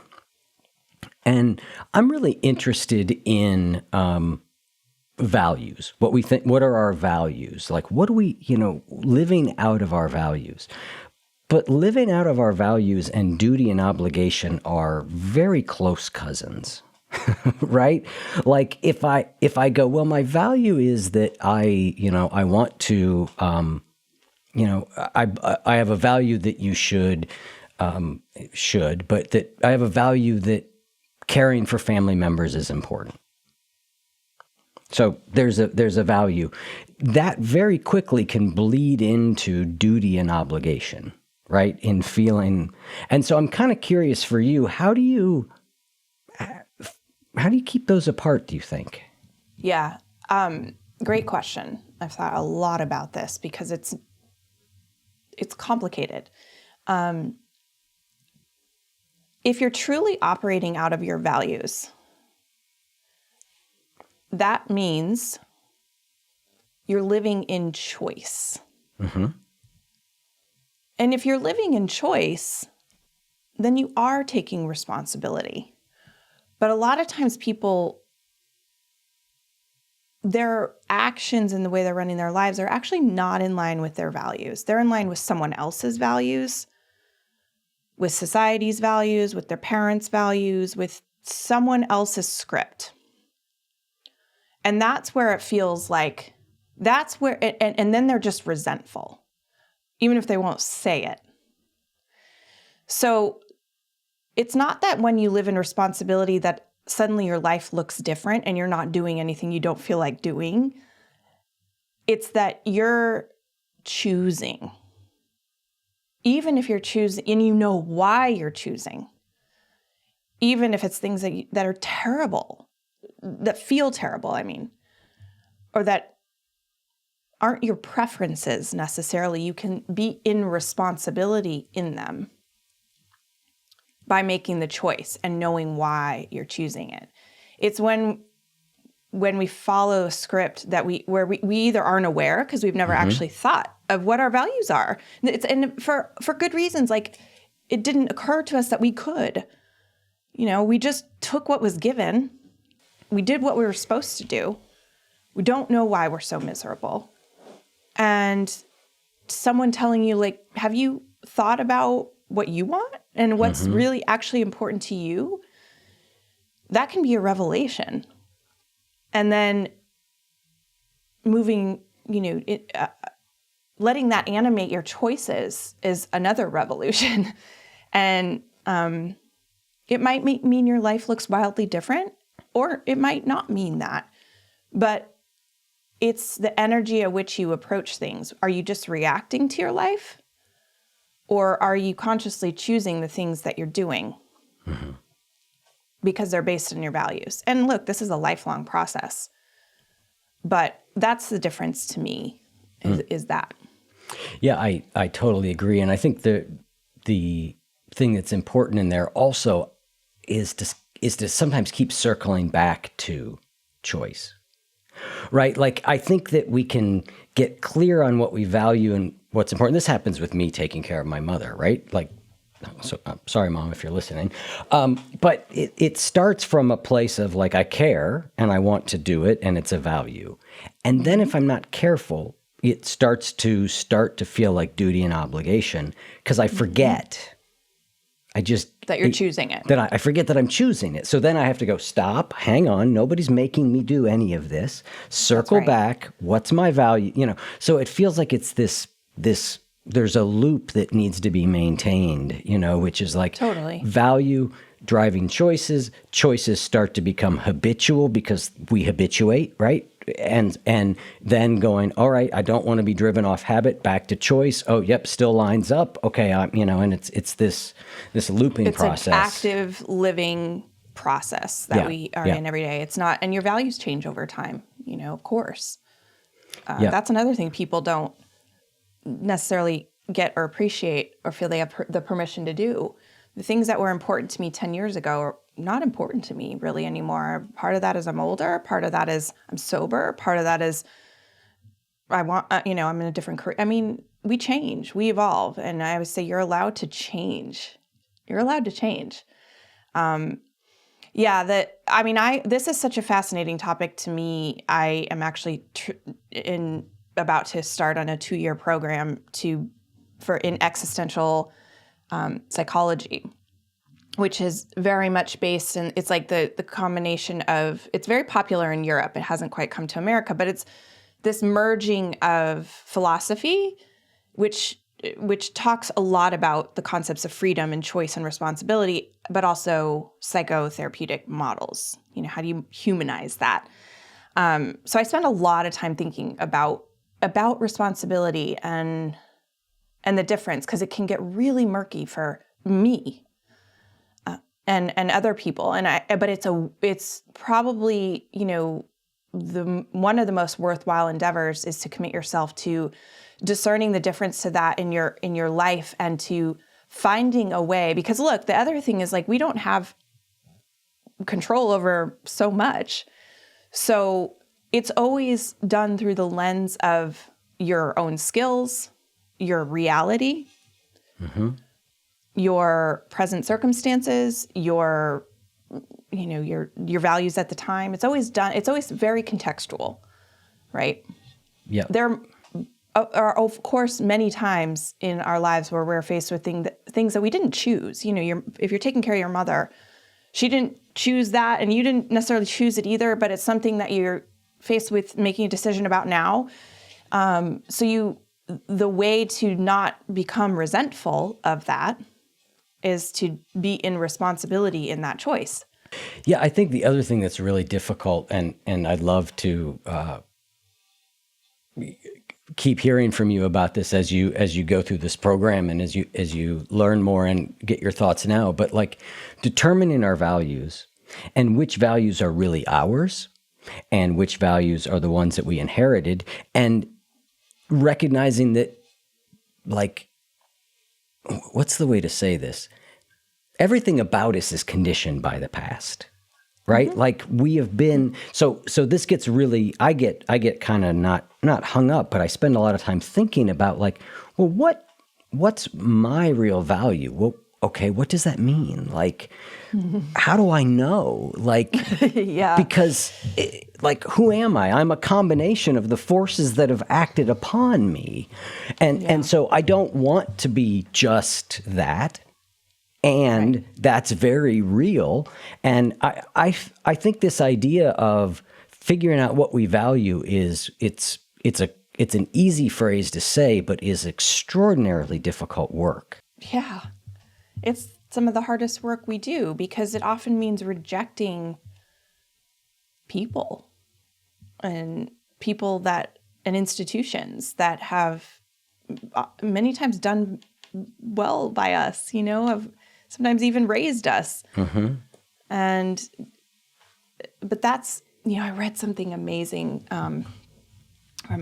And I'm really interested in values. What we think, what are our values? Like, what do we, living out of our values. But living out of our values and duty and obligation are very close cousins. Right? Like if I go, well, my value is that I want to, I have a value that you should, but that I have a value that caring for family members is important. So there's a value that very quickly can bleed into duty and obligation, right? In feeling. And so I'm kind of curious for you, how do you keep those apart, do you think? Yeah. Great question. I've thought a lot about this because it's complicated. If you're truly operating out of your values, that means you're living in choice. Mm-hmm. And if you're living in choice, then you are taking responsibility. But a lot of times people, their actions and the way they're running their lives are actually not in line with their values. They're in line with someone else's values, with society's values, with their parents' values, with someone else's script. And that's where it feels like, that's where, and then they're just resentful, even if they won't say it. So it's not that when you live in responsibility that suddenly your life looks different and you're not doing anything you don't feel like doing. It's that you're choosing. Even if you're choosing, and you know why you're choosing. Even if it's things that are terrible, that feel terrible, or that aren't your preferences necessarily. You can be in responsibility in them by making the choice and knowing why you're choosing it. It's when we follow a script that where we either aren't aware because we've never actually thought of what our values are. And for good reasons, like it didn't occur to us that we could. We just took what was given. We did what we were supposed to do. We don't know why we're so miserable. And someone telling you, like, have you thought about what you want and what's really actually important to you? That can be a revelation. And then moving, letting that animate your choices is another revolution. And it might mean your life looks wildly different, or it might not mean that. But it's the energy at which you approach things. Are you just reacting to your life? Or are you consciously choosing the things that you're doing because they're based on your values? And look, this is a lifelong process. But that's the difference to me, is that. Yeah, I totally agree. And I think the thing that's important in there also is to sometimes keep circling back to choice. Right? Like, I think that we can get clear on what we value and what's important. This happens with me taking care of my mother, right? Like, so I'm sorry, Mom, if you're listening. But it starts from a place of like, I care and I want to do it and it's a value. And then if I'm not careful, it starts to feel like duty and obligation because I forget. That you're choosing it. That I forget that I'm choosing it. So then I have to go, stop, hang on. Nobody's making me do any of this. Circle back. What's my value? So it feels like it's this, there's a loop that needs to be maintained, which is like totally value, driving choices. Choices start to become habitual because we habituate, right? And then going, all right, I don't want to be driven off habit, back to choice. Oh, yep, still lines up. Okay, and it's this looping process. It's an active living process that we are in every day. It's not, and your values change over time, of course. That's another thing people don't necessarily get or appreciate or feel they have the permission to do. The things that were important to me 10 years ago are not important to me really anymore. Part of that is I'm older. Part of that is I'm sober. Part of that is I'm in a different career. I mean, we change, we evolve. And I always say you're allowed to change. You're allowed to change. This is such a fascinating topic to me. I am actually about to start on a 2-year program in existential psychology, which is very much based in, it's like the combination of, it's very popular in Europe. It hasn't quite come to America, but it's this merging of philosophy, which talks a lot about the concepts of freedom and choice and responsibility, but also psychotherapeutic models. How do you humanize that? So I spend a lot of time thinking about responsibility and the difference, because it can get really murky for me and other people. But it's probably, one of the most worthwhile endeavors is to commit yourself to discerning the difference to that in your life and to finding a way. Because look, the other thing is, like, we don't have control over so much. So it's always done through the lens of your own skills, your reality, your present circumstances, your values at the time. It's always very contextual, right? Yeah. There are, of course, many times in our lives where we're faced with things that we didn't choose. If you're taking care of your mother, she didn't choose that, and you didn't necessarily choose it either, but it's something that you're faced with making a decision about now. The way to not become resentful of that is to be in responsibility in that choice. Yeah, I think the other thing that's really difficult, and I'd love to keep hearing from you about this as you go through this program and as you learn more and get your thoughts now, but like determining our values and which values are really ours and which values are the ones that we inherited, and recognizing that, like, what's the way to say this? Everything about us is conditioned by the past, right? Mm-hmm. Like, we have been, so this gets really, I get kind of not hung up, but I spend a lot of time thinking about, like, well, what's my real value? Well, okay, what does that mean? Like, how do I know? Like, yeah. Because, who am I? I'm a combination of the forces that have acted upon me. And so I don't want to be just that. And that's very real. And I think this idea of figuring out what we value it's an easy phrase to say, but is extraordinarily difficult work. Yeah. It's some of the hardest work we do, because it often means rejecting people and institutions that have many times done well by us, have sometimes even raised us. Mm-hmm. But that's, I read something amazing from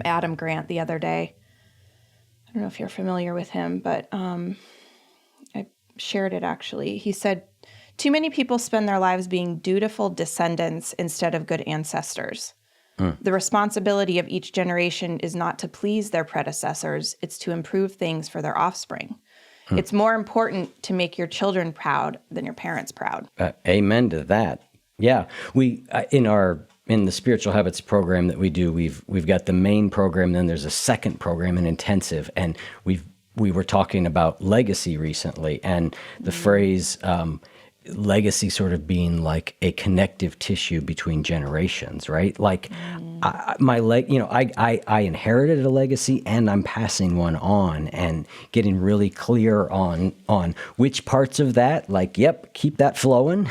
Adam Grant the other day. I don't know if you're familiar with him, but I shared it actually. He said, too many people spend their lives being dutiful descendants instead of good ancestors. The responsibility of each generation is not to please their predecessors, it's to improve things for their offspring. It's more important to make your children proud than your parents proud. Amen to that. Yeah, we in the spiritual habits program that we do, we've got the main program, then there's a second program, an intensive, and we were talking about legacy recently, and the phrase legacy sort of being like a connective tissue between generations, right? Like I inherited a legacy, and I'm passing one on, and getting really clear on which parts of that, like, yep, keep that flowing,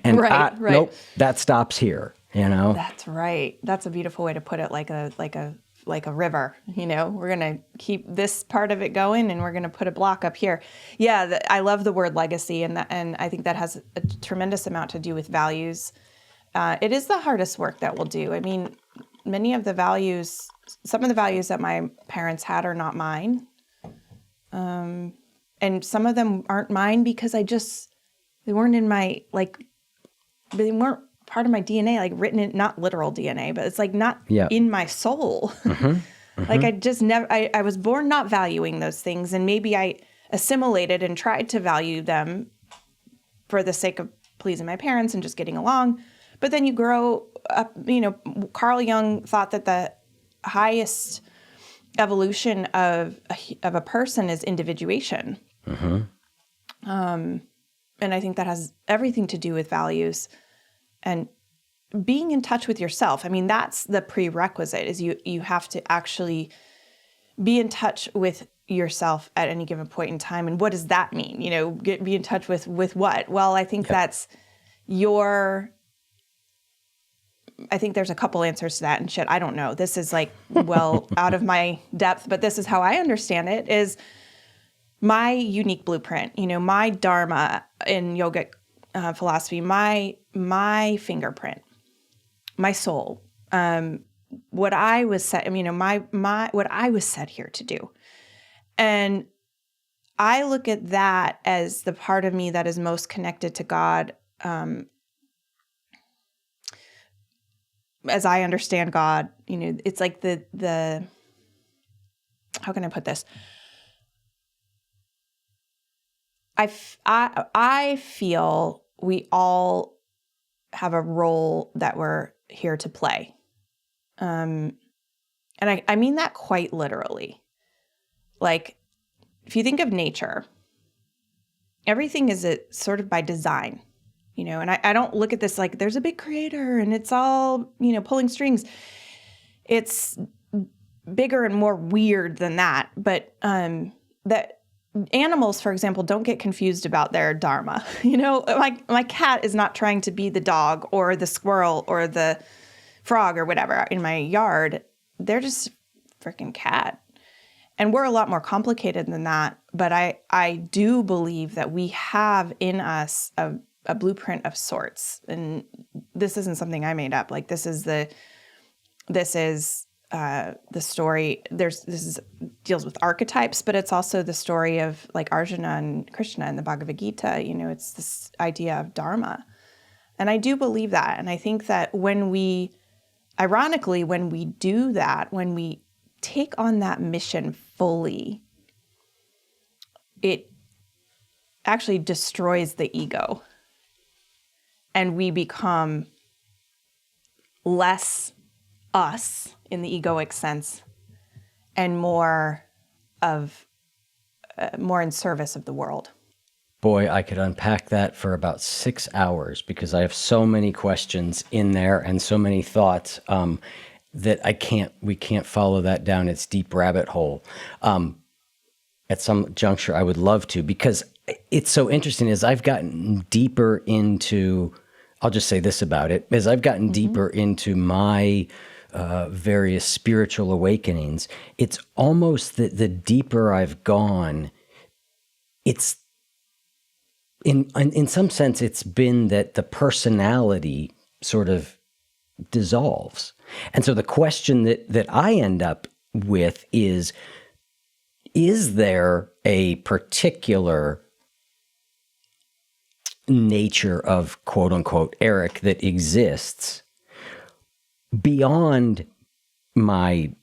and Right. nope, that stops here. That's right. That's a beautiful way to put it, like a river. We're gonna keep this part of it going, and we're gonna put a block up here. Yeah, I love the word legacy, and I think that has a tremendous amount to do with values. It is the hardest work that we'll do. I mean, some of the values that my parents had are not mine. And some of them aren't mine because they weren't in my, they weren't part of my DNA, like written in, not literal DNA, but it's like not in my soul. Like I just never, I was born not valuing those things. And maybe I assimilated and tried to value them for the sake of pleasing my parents and just getting along. But then you grow up, Carl Jung thought that the highest evolution of a person is individuation. And I think that has everything to do with values and being in touch with yourself. I mean, that's the prerequisite, is you have to actually be in touch with yourself at any given point in time. And what does that mean? Be in touch with what? Well, I think that's I think there's a couple answers to that, and shit, I don't know. This is out of my depth, but this is how I understand it, is my unique blueprint, my dharma in yogic philosophy, my fingerprint, my soul, what I was set, what I was set here to do. And I look at that as the part of me that is most connected to God, as I understand God. It's like the how can I put this? I feel we all have a role that we're here to play. And I mean that quite literally. Like, if you think of nature, everything is sort of by design. And I don't look at this like there's a big creator and it's all, pulling strings. It's bigger and more weird than that. But that animals, for example, don't get confused about their dharma. My cat is not trying to be the dog or the squirrel or the frog or whatever in my yard. They're just freaking cat. And we're a lot more complicated than that. But I do believe that we have in us a blueprint of sorts. And this isn't something I made up. Like, this is the story. This deals with archetypes, but it's also the story of like Arjuna and Krishna in the Bhagavad Gita. It's this idea of dharma. And I do believe that. And I think that ironically, when we do that, when we take on that mission fully, it actually destroys the ego. And we become less us in the egoic sense and more in service of the world. Boy, I could unpack that for about 6 hours, because I have so many questions in there and so many thoughts that we can't follow that down its deep rabbit hole. At some juncture, I would love to, because it's so interesting as I've gotten deeper into, I'll just say this about it, as I've gotten deeper into my various spiritual awakenings, it's almost that the deeper I've gone, it's in some sense, it's been that the personality sort of dissolves. And so the question that I end up with is there a particular nature of quote unquote Eric that exists beyond the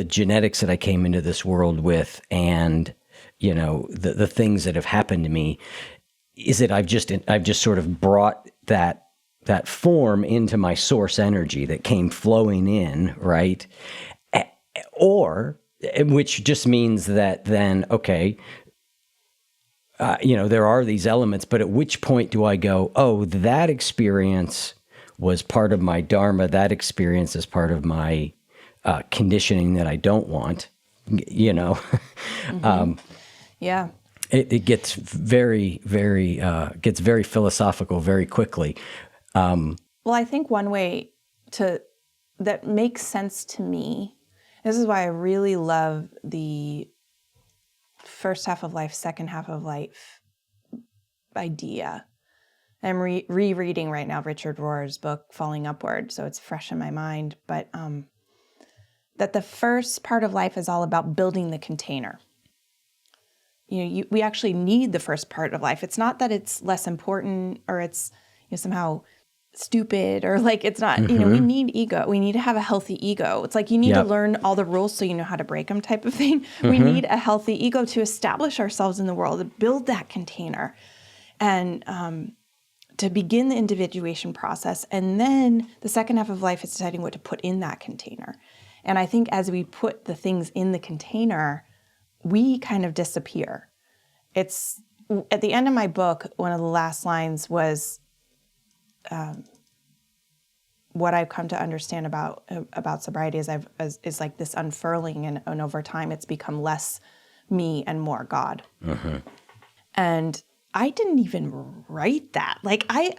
genetics that I came into this world with, and the things that have happened to me? Is it I've just sort of brought that form into my source energy that came flowing in, right? Or which just means that then, okay, there are these elements, but at which point do I go, oh, that experience was part of my dharma. That experience is part of my conditioning that I don't want, Yeah. It gets very, very, gets very philosophical very quickly. Well, I think one way that makes sense to me, this is why I really love the first half of life, second half of life idea. I'm rereading right now Richard Rohr's book, Falling Upward, so it's fresh in my mind, but that the first part of life is all about building the container. We actually need the first part of life. It's not that it's less important or it's somehow stupid or like it's not, we need ego. We need to have a healthy ego. It's like you need to learn all the rules so you know how to break them type of thing. We need a healthy ego to establish ourselves in the world, to build that container and to begin the individuation process. And then the second half of life is deciding what to put in that container. And I think as we put the things in the container, we kind of disappear. It's at the end of my book, one of the last lines was what I've come to understand about sobriety is like this unfurling, and over time it's become less me and more God. And I didn't even write that. Like I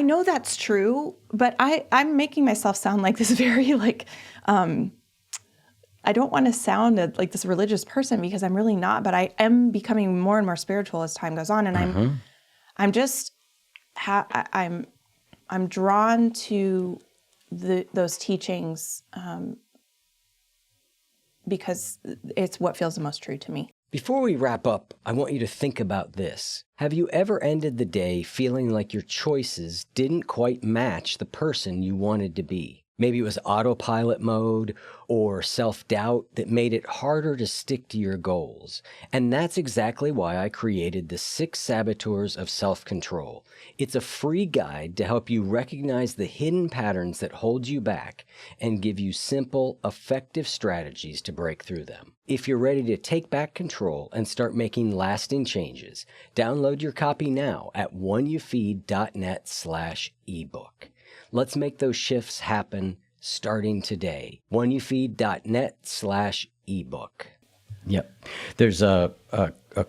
know that's true, but I'm making myself sound like this very like I don't want to sound like this religious person because I'm really not, but I am becoming more and more spiritual as time goes on. And I'm drawn to those teachings because it's what feels the most true to me. Before we wrap up, I want you to think about this. Have you ever ended the day feeling like your choices didn't quite match the person you wanted to be? Maybe it was autopilot mode or self-doubt that made it harder to stick to your goals. And that's exactly why I created the 6 Saboteurs of Self-Control. It's a free guide to help you recognize the hidden patterns that hold you back and give you simple, effective strategies to break through them. If you're ready to take back control and start making lasting changes, download your copy now at oneyoufeed.net/ebook. Let's make those shifts happen starting today. oneyoufeed.net/ebook. Yep. There's a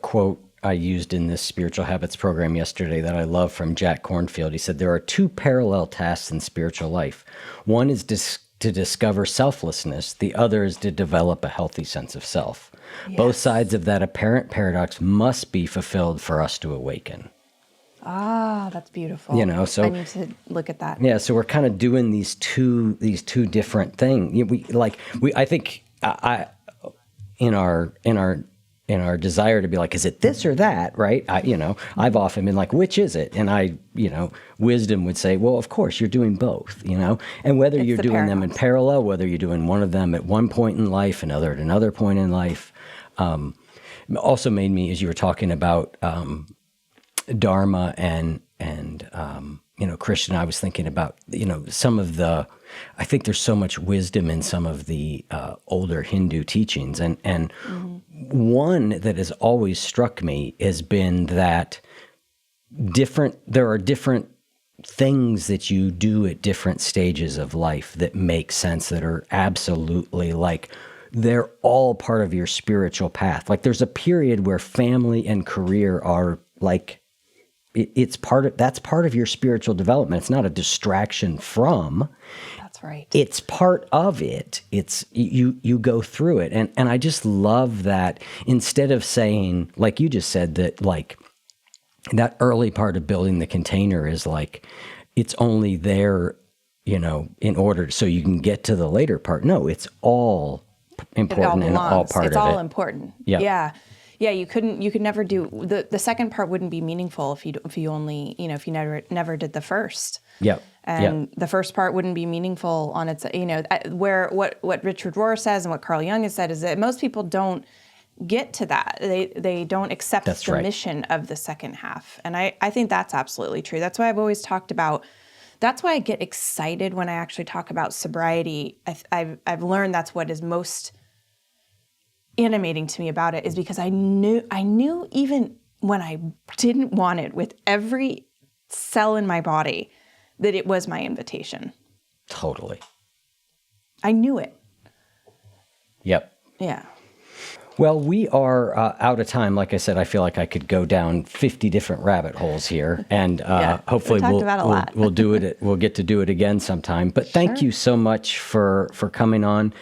quote I used in this spiritual habits program yesterday that I love from Jack Kornfield. He said, there are 2 parallel tasks in spiritual life. One is to discover selflessness. The other is to develop a healthy sense of self. Yes. Both sides of that apparent paradox must be fulfilled for us to awaken. Ah, that's beautiful. So I need to look at that. Yeah, so we're kind of doing these two different things. I think in our desire to be like, is it this or that, right? I've often been like, which is it? And wisdom would say, well, of course you're doing both, and whether you're doing them in parallel, whether you're doing one of them at one point in life, another at another point in life, also made me, as you were talking about, Dharma and Christian, I was thinking about, some of I think there's so much wisdom in some of the older Hindu teachings. And one that has always struck me has been that there are different things that you do at different stages of life that make sense, that are absolutely like, they're all part of your spiritual path. Like there's a period where family and career are like, that's part of your spiritual development. It's not a distraction from. That's right. It's part of it. It's you go through it. And I just love that instead of saying, like you just said, that like that early part of building the container is like, it's only there, in order so you can get to the later part. No, it's all important and all part of it. It's all important. Yeah. Yeah. Yeah, you could never do the second part wouldn't be meaningful if you only, if you never did the first. Yep. And the first part wouldn't be meaningful on its, where what Richard Rohr says and what Carl Jung has said is that most people don't get to that. They don't accept the mission of the second half. And I think that's absolutely true. That's why I've always talked about, that's why I get excited when I actually talk about sobriety. I've learned that's what is most animating to me about it, is because I knew even when I didn't want it with every cell in my body that it was my invitation. Totally. I knew it. Yep. Yeah. Well, we are out of time. Like I said, I feel like I could go down 50 different rabbit holes here, and hopefully we'll do it. We'll get to do it again sometime. But thank you so much for coming on.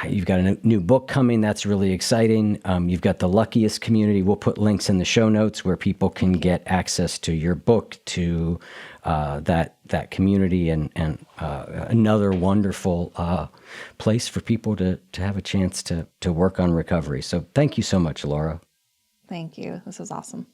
You've got a new book coming. That's really exciting. You've got the Luckiest community. We'll put links in the show notes where people can get access to your book, to that community, and another wonderful place for people to have a chance to work on recovery. So thank you so much, Laura. Thank you. This was awesome.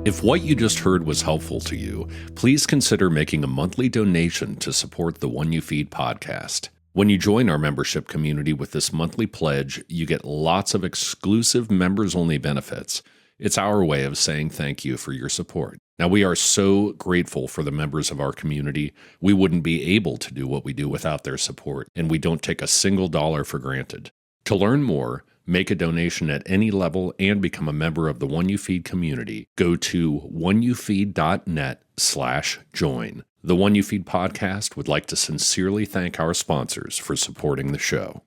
If what you just heard was helpful to you, please consider making a monthly donation to support the One You Feed podcast. When you join our membership community with this monthly pledge, you get lots of exclusive members-only benefits. It's our way of saying thank you for your support. Now, we are so grateful for the members of our community. We wouldn't be able to do what we do without their support, and we don't take a single dollar for granted. To learn more, make a donation at any level, and become a member of the One You Feed community, go to oneyoufeed.net/join. The One You Feed podcast would like to sincerely thank our sponsors for supporting the show.